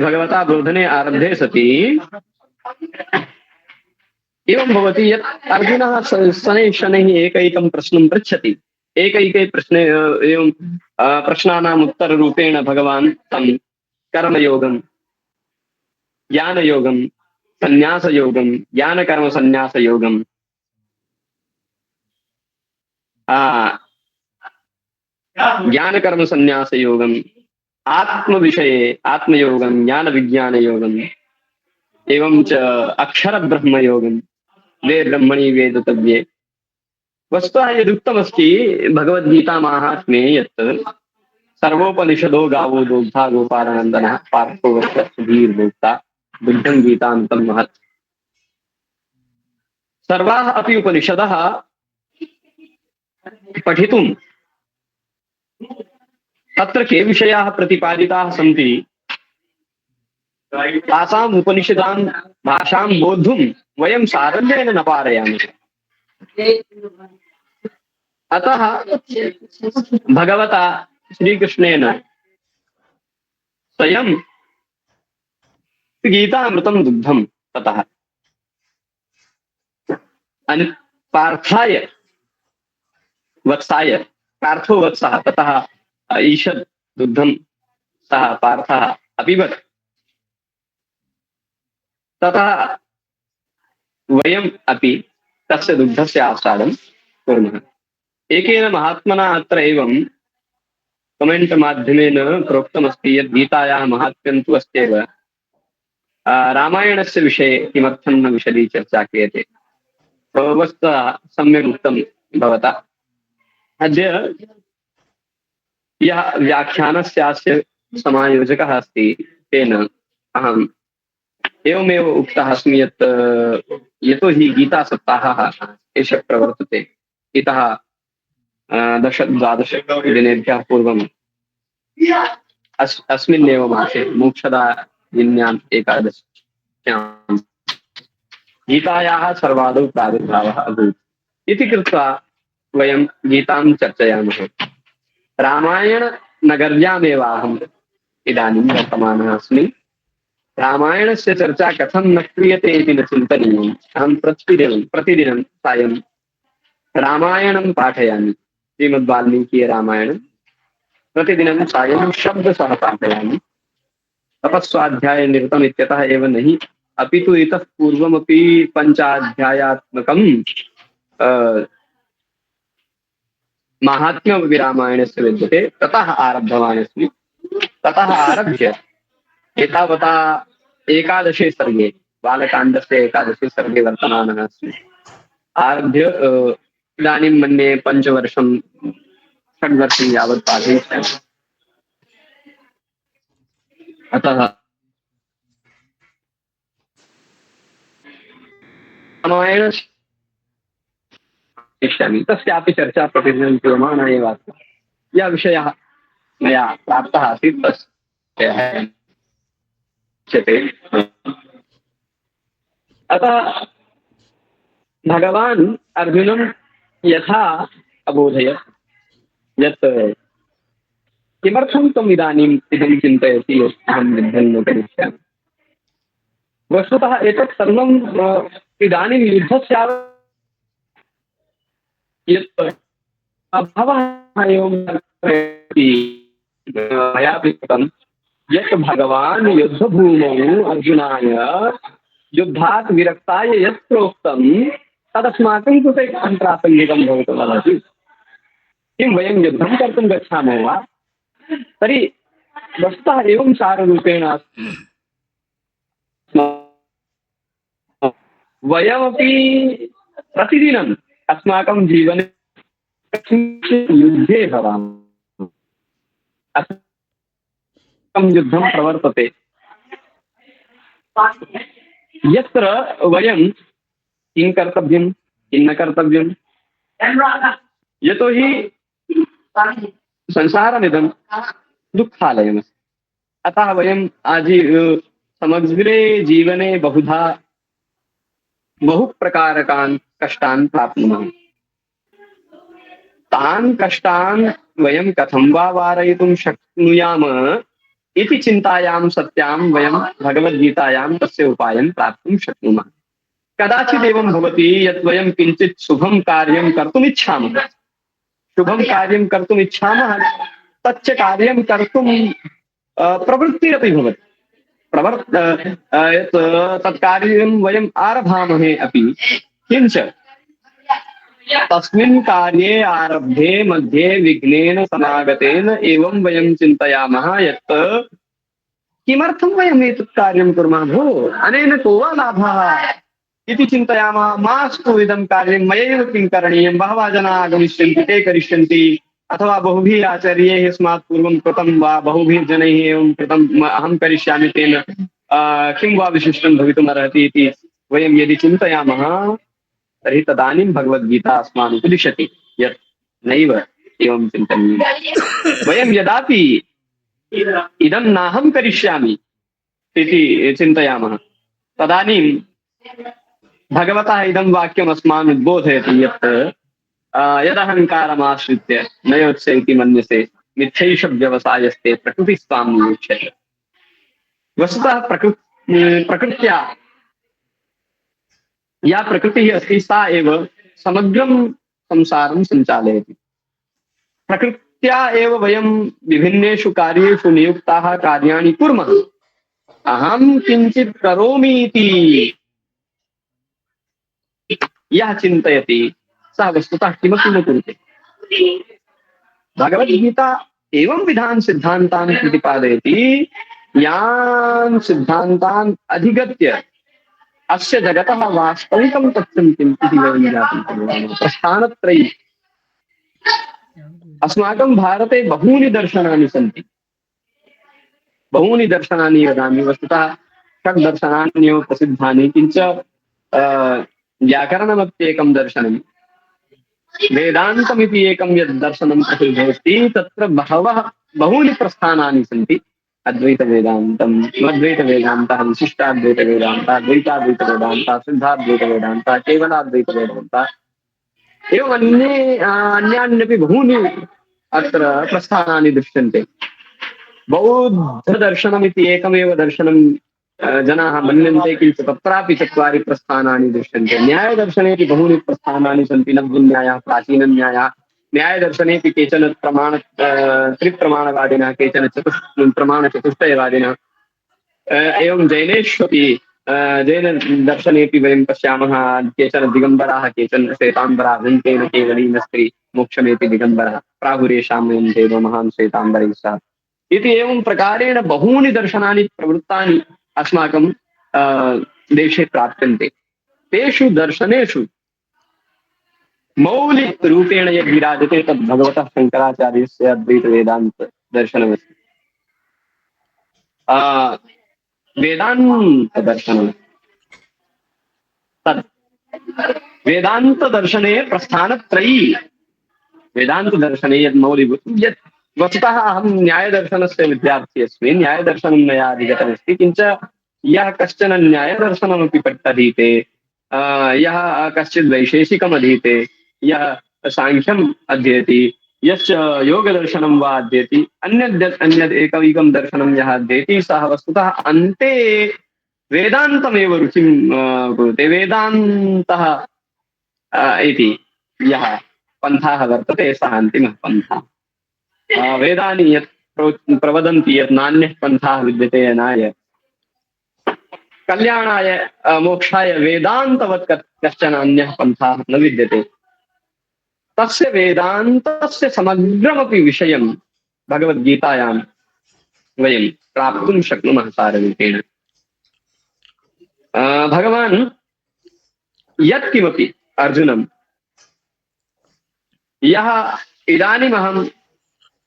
भगवता बोधने आरब्धे सति एवं भवति यत् अर्जुनः शनैः शनैः एकैकं प्रश्नं पृच्छति। एकैके प्रश्ने एवं प्रश्नानाम् उत्तररूपेण भगवान् तं कर्मयोगं, ज्ञानयोगं, संन्यासयोगं, ज्ञानकर्मसंन्यासयोगं, ज्ञानकर्मसंन्यासयोगं, आत्मविषये आत्मयोगं, ज्ञानविज्ञानयोगं, एवं च अक्षरब्रह्मयोगं, वे ब्रह्मणि वेदतव्ये। वस्तुतः यदुक्तमस्ति भगवद्गीता महात्म्ये यत् सर्वोपनिषदो गावो दोग्धा गोपालनन्दनः पार्थो वत्सुधीर्भोक्ता बुद्धं गीतान्तं महत्। सर्वाः अपि उपनिषदः पठितुं तत्र के विषयाः प्रतिपादिताः सन्ति तासाम् उपनिषदां भाषां बोद्धुं वयं सारल्येन न पारयामः। अतः भगवता श्रीकृष्णेन स्वयं गीतामृतं दुग्धं ततः पार्थाय वत्साय पार्थो वत्सः ततः ईषद् दुग्धं सः पार्थः अपिबत्। ततः वयम् अपि तस्य दुग्धस्य आस्वादं कुर्मः। एकेन महात्मना अत्र एवं कमेण्ट् माध्यमेन प्रोक्तमस्ति यत् गीतायाः महात्म्यं तु अस्त्येव, रामायणस्य विषये किमर्थं न विशदी चर्चा क्रियते। वस्तुतः सम्यक् उक्तं भवता। अद्य यः व्याख्यानस्यास्य समायोजकः अस्ति तेन अहम् एवमेव उक्तः अस्मि यत् यतोहि गीतासप्ताहः एषः प्रवर्तते इतः 10-12 दिनेभ्यः पूर्वम् अस्मिन्नेव मासे मोक्षदायिन्याम् एकादश्यां गीतायाः सर्वादौ प्रादुर्भावः अभूत् इति कृत्वा वयं गीतां चर्चयामः। रामायणनगर्यामेव अहम् इदानीं वर्तमानः अस्मि। रामायणस्य चर्चा कथं न क्रियते इति न चिन्तनीयम्। अहं प्रतिदिनं सायं रामायणं पाठयामि। श्रीमद्वाल्मीकीयरामायणं प्रतिदिनं सायं शब्दशः पाठयामि। तपस्वाध्यायनिरतम् इत्यतः एव नहि, अपि तु इतः पूर्वमपि 5 अध्यायात्मकं माहात्म्यमपि रामायणस्य विद्यते। ततः आरब्धवान् अस्मि। ततः आरभ्य एतावता 11 सर्गे, बालकाण्डस्य 11 सर्गे वर्तमानः अस्मि। आरभ्य इदानीं मन्ये 5 वर्षं 6 वर्षं यावत् पाठयिष्यामि। अतः रामायणं इष्यामि। तस्यापि चर्चा प्रतिदिनं क्रियमाणा एव अस्ति। यः विषयः मया प्राप्तः आसीत् तस्य अतः भगवान् अर्जुनं यथा अबोधयत् यत् किमर्थं त्वम् इदानीम् इदं चिन्तयसि यत् अहं युद्धं न करिष्यामि। वस्तुतः एतत् सर्वं इदानीं युद्धस्य यत् अभावः एवं मया कृतं यत् भगवान् युद्धभूमौ अर्जुनाय युद्धात् विरक्ताय यत् प्रोक्तं तदस्माकं कृते कथं प्रासङ्गिकं भवितुमर्हति। किं वयं युद्धं कर्तुं गच्छामः वा? तर्हि वस्तुतः एवं साररूपेण अस्ति। वयमपि प्रतिदिनम् अस्माकं जीवने युद्धे भवामः। अस्माकं युद्धं प्रवर्तते यत्र वयं किं कर्तव्यं किं न कर्तव्यं। यतोहि संसारमिदं दुःखालयमस्ति। अतः वयं समग्रे जीवने बहु प्रकारकान् कष्टान् प्राप्नुमः। तान् कष्टान् वयं कथं वा वारयितुं शक्नुयाम इति चिन्तायां सत्यां वयं भगवद्गीतायां तस्य उपायं प्राप्तुं शक्नुमः। कदाचित् एवं भवति यत् वयं किञ्चित् शुभं कार्यं कर्तुमिच्छामः। शुभं कार्यं कर्तुमिच्छामः, तच्च कार्यं कर्तुं प्रवृत्तिरपि भवति। तत्कार्यं वयम् आरभामहे अपि, किञ्च तस्मिन् कार्ये आरब्धे मध्ये विघ्नेन समागतेन एवं वयं चिन्तयामः यत् किमर्थं वयम् एतत् कार्यं कुर्मः भो, अनेन को वा लाभः इति चिन्तयामः। मास्तु इदं कार्यं मयैव किं करणीयं, बहवः जनाः आगमिष्यन्ति, ते करिष्यन्ति, अथवा बहुभिः आचार्यैः अस्मात् पूर्वं कृतं वा बहुभिः जनैः एवं कृतम् अहं करिष्यामि, तेन किं वा विशिष्टं भवितुमर्हति इति वयं यदि चिन्तयामः तर्हि तदानीं भगवद्गीता अस्मान् उपदिशति यत् नैव एवं चिन्तनीयम्। वयं यदापि इदं नाहं करिष्यामि इति चिन्तयामः तदानीं भगवतः इदं वाक्यम् अस्मान् उद्बोधयति यत् यदहङ्कारमाश्रित्य न योत्स्य इति मन्यसे मिथ्यैष व्यवसायस्ते प्रकृतिस्त्वां नियोक्ष्यते। वस्तुतः प्रकृत्या या प्रकृतिः अस्ति सा एव समग्रं संसारं सञ्चालयति। प्रकृत्या एव वयं विभिन्नेषु कार्येषु नियुक्ताः कार्याणि कुर्मः। अहं किञ्चित् करोमि इति यः चिन्तयति सः वस्तुतः किमपि न कुरुते। भगवद्गीता एवं विधान सिद्धान्तान् प्रतिपादयति यान् सिद्धान्तान् अधिगत्य अस्य जगतः वास्तविकं तथ्यं किम् इति वयं ज्ञातुं शक्नुमः। प्रस्थानत्रयी अस्माकं भारते बहूनि दर्शनानि सन्ति। बहूनि दर्शनानि वदामि, वस्तुतः षड् दर्शनान्येव प्रसिद्धानि, किञ्च व्याकरणमप्येकं दर्शनं, वेदान्तमिति एकं यद् दर्शनं प्रसिद्धमस्ति तत्र बहूनि प्रस्थानानि सन्ति। अद्वैतवेदान्तं, अद्वैतवेदान्तः, विशिष्टाद्वैतवेदान्तः, द्वैताद्वैतवेदान्तः, शुद्धाद्वैतवेदान्तः, केवलाद्वैतवेदान्तः, एवम् अन्यान्यपि बहूनि अत्र प्रस्थानानि दृश्यन्ते। बौद्धदर्शनमिति एकमेव दर्शनं जनाः मन्यन्ते, किन्तु तत्रापि चत्वारि प्रस्थानानि दृश्यन्ते। न्यायदर्शनेपि बहूनि प्रस्थानानि सन्ति। नव्यन्यायः, प्राचीनन्यायः। न्यायदर्शनेपि केचन त्रिप्रमाणवादिनः, केचन प्रमाणचतुष्टयवादिनः। एवं जैनेष्वपि जैनदर्शनेपि वयं पश्यामः, केचन दिगम्बराः, केचन श्वेताम्बराः, भुङ्क्तेन केवलेन स्त्री मोक्षमेति दिगम्बरः, प्राहुरेषां वयं देवो महान् श्वेताम्बरैः सह इति एवं प्रकारेण बहूनि दर्शनानि प्रवृत्तानि अस्माकं देशे प्राप्यन्ते। तेषु दर्शनेषु मौलिकरूपेण यद् विराजते तद् भगवतः शङ्कराचार्यस्य अद्वैतवेदान्त दर्शनमस्ति। वेदान्तदर्शनं तद् वेदान्तदर्शने प्रस्थानत्रयी, वेदान्तदर्शने यद् मौलिकं यत् वस्तुतः अहं न्यायदर्शनस्य विद्यार्थी अस्मि। न्यायदर्शनं मया अधिगतमस्ति, किञ्च यः कश्चन न्यायदर्शनमपि अधीते, यः कश्चित् वैशेषिकम् अधीते, यः साङ्ख्यम् अध्येति, यश्च योगदर्शनं वा अध्येति, अन्यद् एकैकं दर्शनं यः अध्येति सः वस्तुतः अन्ते वेदान्तमेव रुचिं कुरुते। वेदान्तः इति यः पन्थाः वर्तते सः अन्तिमः पन्थः। वेदानि यत् प्रवदन्ति यत् नान्यः पन्थाः विद्यते अनाय कल्याणाय मोक्षाय वेदान्तवत् कश्चन अन्यः पन्थाः न विद्यते, तस्य वेदान्तस्य समग्रमपि विषयं भगवद्गीतायां वयं प्राप्तुं शक्नुमः साररूपेण। भगवान् यत्किमपि अर्जुनं यः इदानीमहं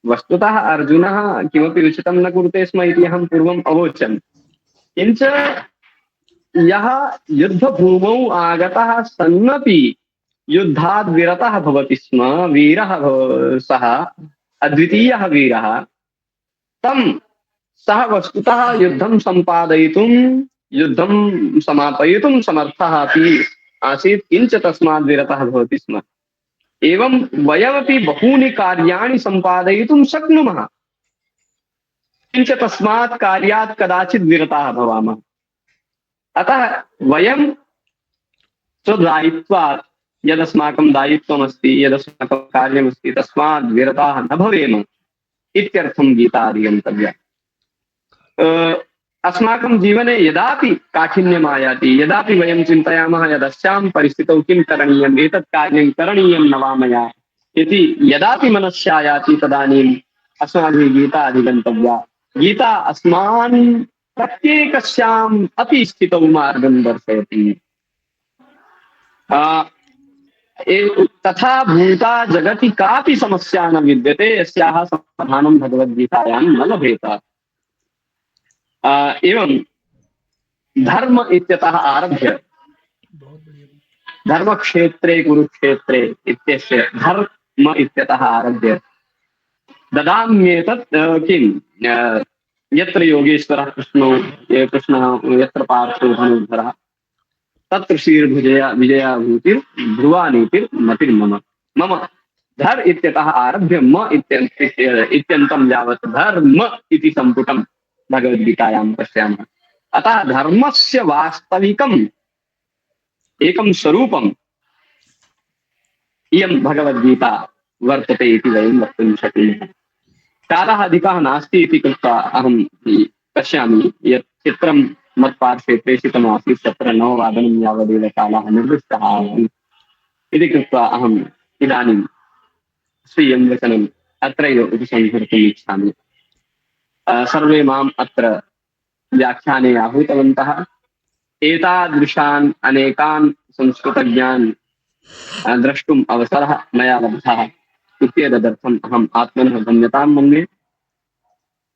वस्तुतः अर्जुनः किमपि उचितं न कुरुते स्म इति अहं पूर्वम् अवोचम्, किञ्च यः युद्धभूमौ आगतः सन्नपि युद्धाद् विरतः भवति स्म, वीरः सः अद्वितीयः वीरः, तं सः वस्तुतः युद्धं सम्पादयितुं, युद्धं समापयितुं समर्थः अपि आसीत्, किञ्च तस्माद् विरतः भवति स्म। एवं वयमपि बहूनि कार्याणि सम्पादयितुं शक्नुमः, किञ्च तस्मात् कार्यात् कदाचित् विरताः भवामः। अतः वयं स्वदायित्वात् यदस्माकं दायित्वमस्ति, यदस्माकं कार्यमस्ति, तस्मात् विरताः न भवेम इत्यर्थं गीता अधिगन्तव्या। अस्माकं जीवने यदापि काठिन्यम् आयाति, यदापि वयं चिन्तयामः यदस्यां परिस्थितौ किं करणीयम्, एतत् कार्यं करणीयं न वा मया इति यदापि मनस्यायाति, तदानीम् अस्माभिः गीता अधिगन्तव्या। गीता अस्मान् प्रत्येकस्याम् अपि स्थितौ मार्गं दर्शयति। तथा भूता जगति कापि समस्या न विद्यते यस्याः समाधानं भगवद्गीतायां न लभेत। एवं धर्म इत्यतः आरभ्य धर्मक्षेत्रे कुरुक्षेत्रे इत्यस्य म इत्यतः आरभ्य ददाम्येतत् किं यत्र योगेश्वरः कृष्णो कृष्णः यत्र पार्थो धनुर्धरः तत्र श्रीर्भुजया विजया भूतिर् ध्रुवा नीतिर्मतिर्मम मम धर इत्यतः आरभ्य म इत्यन्तं यावत् धर्म इति सम्पुटं भगवद्गीतायां पश्यामः। अतः धर्मस्य वास्तविकम् एकं स्वरूपम् इयं भगवद्गीता वर्तते इति वयं वक्तुं शक्नुमः। कालः अधिकः नास्ति इति कृत्वा अहं पश्यामि यत् चित्रं मत्पार्श्वे प्रेषितमासीत् तत्र 9 यावदेव कालः निर्दिष्टः इति कृत्वा अहम् इदानीं स्वीयं वचनम् अत्रैव उपसंहर्तुम् इच्छामि। सर्वे माम् अत्र व्याख्याने आहूतवन्तः। एतादृशान् अनेकान् संस्कृतज्ञान् द्रष्टुम् अवसरः मया लब्धः इत्येतदर्थम् अहम् आत्मनः धन्यतां मन्ये।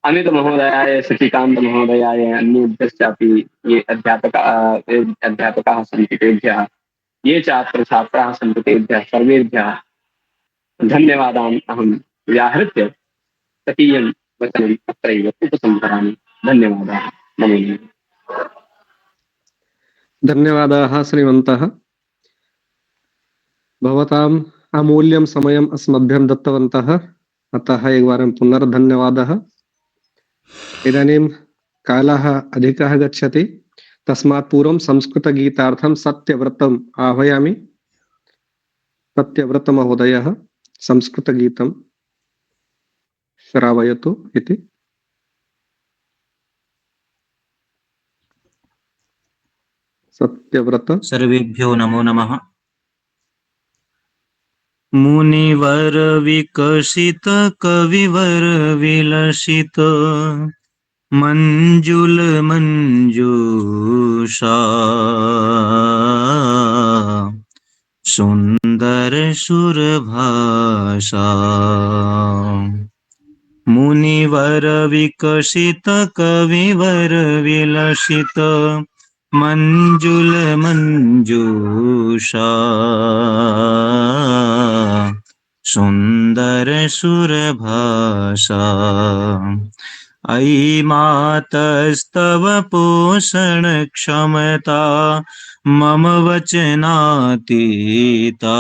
अमित महोदयाय, शशिकान्त महोदयाय, अन्येभ्यश्चापि ये अध्यापकाः सन्ति तेभ्यः, ये च छात्राः सन्ति तेभ्यः सर्वेभ्यः धन्यवादान् अहं व्याहृत्य तकीयं वचनम् अत्रैव उपसंहरामि। धन्यवादाः। नमो धन्यवादाः श्रीमन्तः। भवताम् अमूल्यं समयम् अस्मभ्यं दत्तवन्तः, अतः एकवारं पुनर्धन्यवादः। इदानीं कालः अधिकः गच्छति, तस्मात् पूर्वं संस्कृतगीतार्थं सत्यव्रतम् आह्वयामि। सत्यव्रतमहोदयः संस्कृतगीतं श्रावयतु इति। सत्यव्रत। सर्वेभ्यो नमो नमः। मुनिवर विकसित कविवर विलसित मंजुल मंजूषा सुंदर सुर भाषा। मुनिवर विकसित कविवर विलसित मंजुल मंजूषा सुंदर सुर भाषा। अयि मातस्तव पोषण क्षमता मम वचनातीता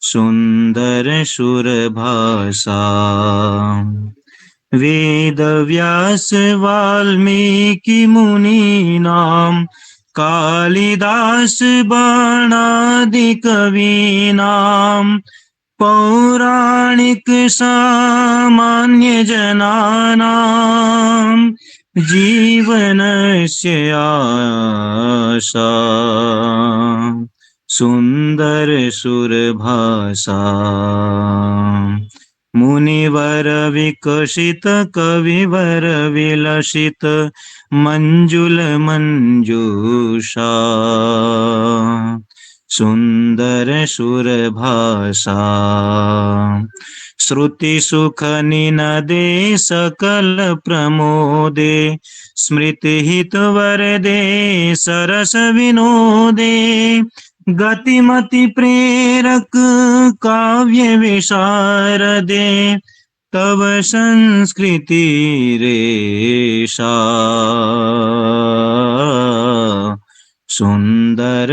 सुंदर सुर भाषा। वेद व्यास वाल्मीकि मुनीनां कालिदास बाणादि कवीनां पौराणिक सामान्य जनानां जीवनस्य आशा सुंदर सुर भाषा। मुनिवर विकसित कविवर विलसित मंजुल मंजूषा सुंदर सुर भाषा। श्रुति सुख निनदे सकल प्रमोदे स्मृति हित वरदे सरस विनोदे गतिमति प्रेरक काव्य विशारदे तव संस्कृति रेशा सुंदर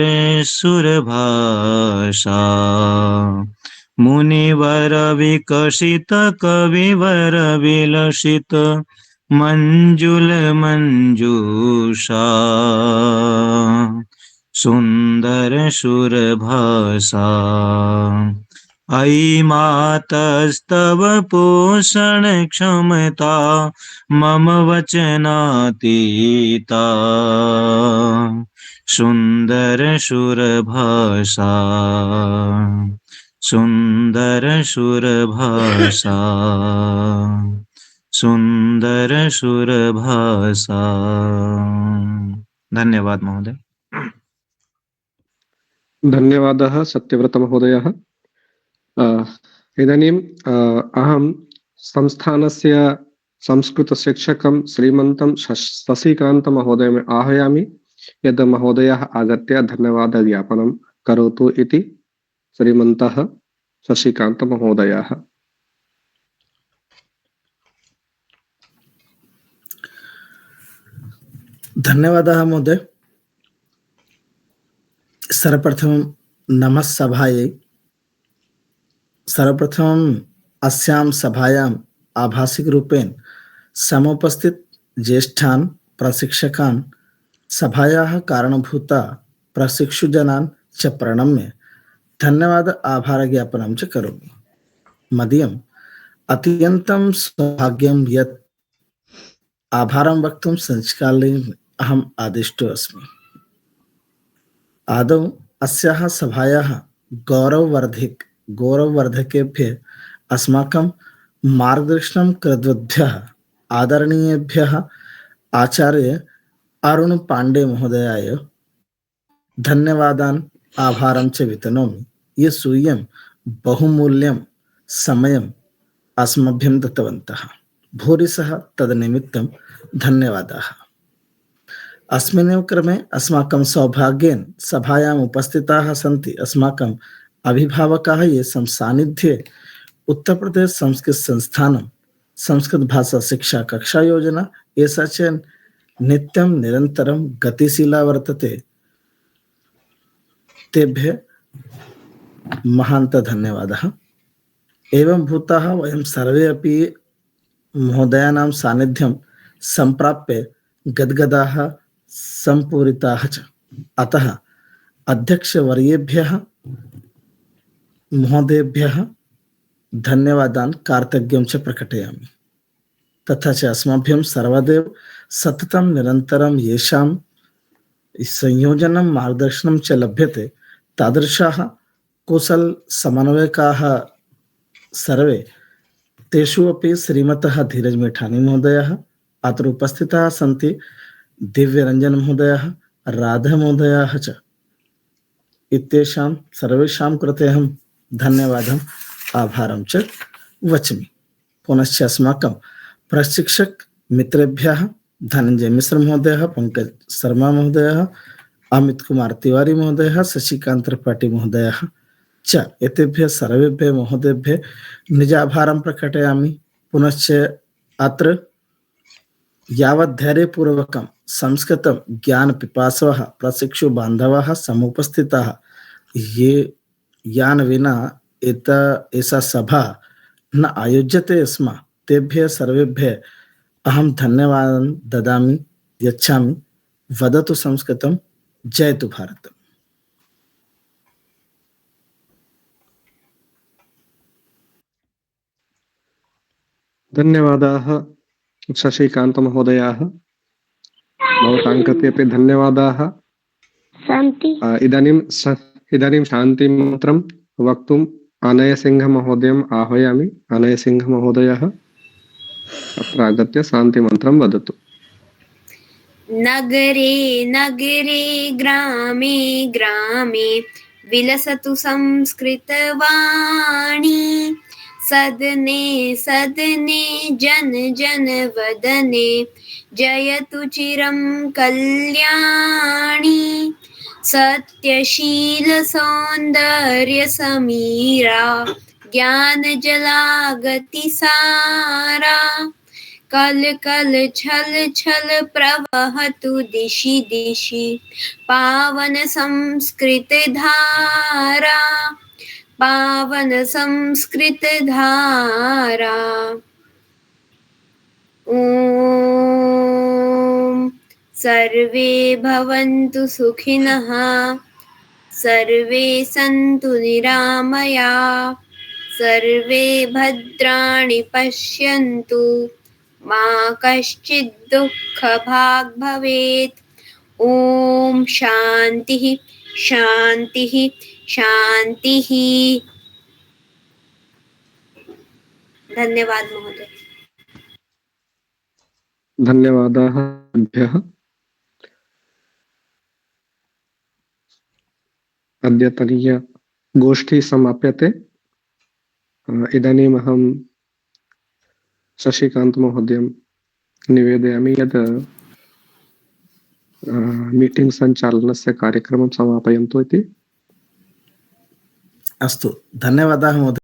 सुर भाषा। मुनिवर विकसित कविवर विलसित मंजुल मंजूषा सुंदर सुर भाषा। अयि मातस्तव पोषण क्षमता मम वचनातीता सुंदर सुर भाषा सुंदर सुर भाषा सुंदर सुर भाषा। धन्यवाद महोदय। धन्यवादः सत्यव्रत महोदयः। इदानीम् अहं संस्थानस्य संस्कृतशिक्षकं श्रीमन्तं शशिकान्त महोदयम् आह्वयामि यद् महोदयः आगत्य धन्यवादज्ञापनं करोतु इति। श्रीमन्तः शशिकान्तमहोदयः। धन्यवादः महोदय। सर्वप्रथमं नमः सभायै। सर्वप्रथमं अस्यां सभायाम् आभासिकरूपेण समुपस्थित ज्येष्ठान् प्रशिक्षकान् सभायाः कारणभूता प्रशिक्षुजनान् च प्रणम्य धन्यवाद आभारज्ञापनं च करोमि। मदीयम् अत्यन्तं सौभाग्यं यत् आभारं वक्तुं संस्काले अहम् आदिष्टो अस्मि। आदौ अस्याः सभायाः गौरववर्धकेभ्यः अस्माकं मार्गदर्शनं कृतवद्भ्यः आदरणीयेभ्यः आचार्य अरुण पांडे महोदयाय धन्यवादान् आभारं च वितनोमि। ये स्वयं बहुमूल्यं समयम् अस्मभ्यं दत्तवन्तः। भूरिशः तदनिमित्तं धन्यवादाः। अस्मिन्नेव क्रमे अस्माकं सौभाग्येन सभायाम् उपस्थिताः सन्ति अस्माकम् अभिभावकाः ये सान्निध्ये उत्तर प्रदेश संस्कृत संस्थानं संस्कृत भाषा शिक्षा कक्षा योजना एषा च नित्यं निरन्तरं गतिशीला वर्तते। तेभ्यः महान्त धन्यवादः। एवं भूताः वयं सर्वे अपि महोदयानां सान्निध्यं सम्प्राप्य गद्गदाः सम्पूरिताः च। अतः अध्यक्षवर्येभ्यः महोदयेभ्यः धन्यवादान् कार्तज्ञं च प्रकटयामि। तथा च अस्मभ्यं सर्वदैव सततं निरन्तरं येषां संयोजनं मार्गदर्शनं च लभ्यते तादृशाः कुशल समन्वयकाः सर्वे तेषु अपि श्रीमतः धीरज मेठानी महोदयः अत्र उपस्थिताः सन्ति। दिव्यरंजन महोदयः राधा महोदयः च इत्येषां सर्वेषां कृते अहं धन्यवादम् आभारं च वचामि। पुनश्च अस्माकं प्रशिक्षक मित्रेभ्यः धनंजय मिश्र महोदयः, पंकज शर्मा महोदयः, अमित कुमार तिवारी महोदयः, शशिकांत त्रिपाठी महोदयः च एतेभ्यः सर्वेभ्यः महोदयेभ्यः निजाभारं प्रकटयामि। पुनश्च अत्र यावत् धैर्यपूर्वकं संस्कृतं ज्ञान पिपासवः प्रशिक्षु बान्धवाः समुपस्थिताः ये यान विना एषा सभा न आयोज्यते स्म तेभ्यः सर्वेभ्यः अहं धन्यवादं ददामि यच्छामि। वदतु संस्कृतं, जयतु भारतम्। धन्यवादाः शशिकान्त महोदयाः। भवतां कृते अपि धन्यवादाः। इदानीं शान्तिमन्त्रं वक्तुम् अनयसिंह महोदयम् आह्वयामि। अनयसिंह महोदयः अत्र आगत्य शान्तिमन्त्रं वदतु। नगरे नगरे ग्रामे ग्रामे विलसतु संस्कृतवाणी, सदने सदने जन जन वदने जयतु चिरं कल्याणी। सत्यशील सौंदर्य समीरा ज्ञान जलागति सारा, कल कल छल छल प्रवहतु दिशि दिशि पावन संस्कृत धारा, पावन संस्कृत धारा। ओम सर्वे भवन्तु सुखिनः, सर्वे सन्तु निरामया, सर्वे भद्राणि पश्यन्तु, मा कश्चित् दुःखभाग् भवेत्। ओम शान्तिः शान्तिः शान्तिः। धन्यवाद महोदय। धन्यवादाः भ्यः। अद्यतनीय गोष्ठी समाप्यते। इदानीम् अहं शशिकांत महोदयं निवेदयामि यत् मीटिंग संचालनस्य कार्यक्रमं समापयन्तु इति। अस्तु, धन्यवादाः महोदय।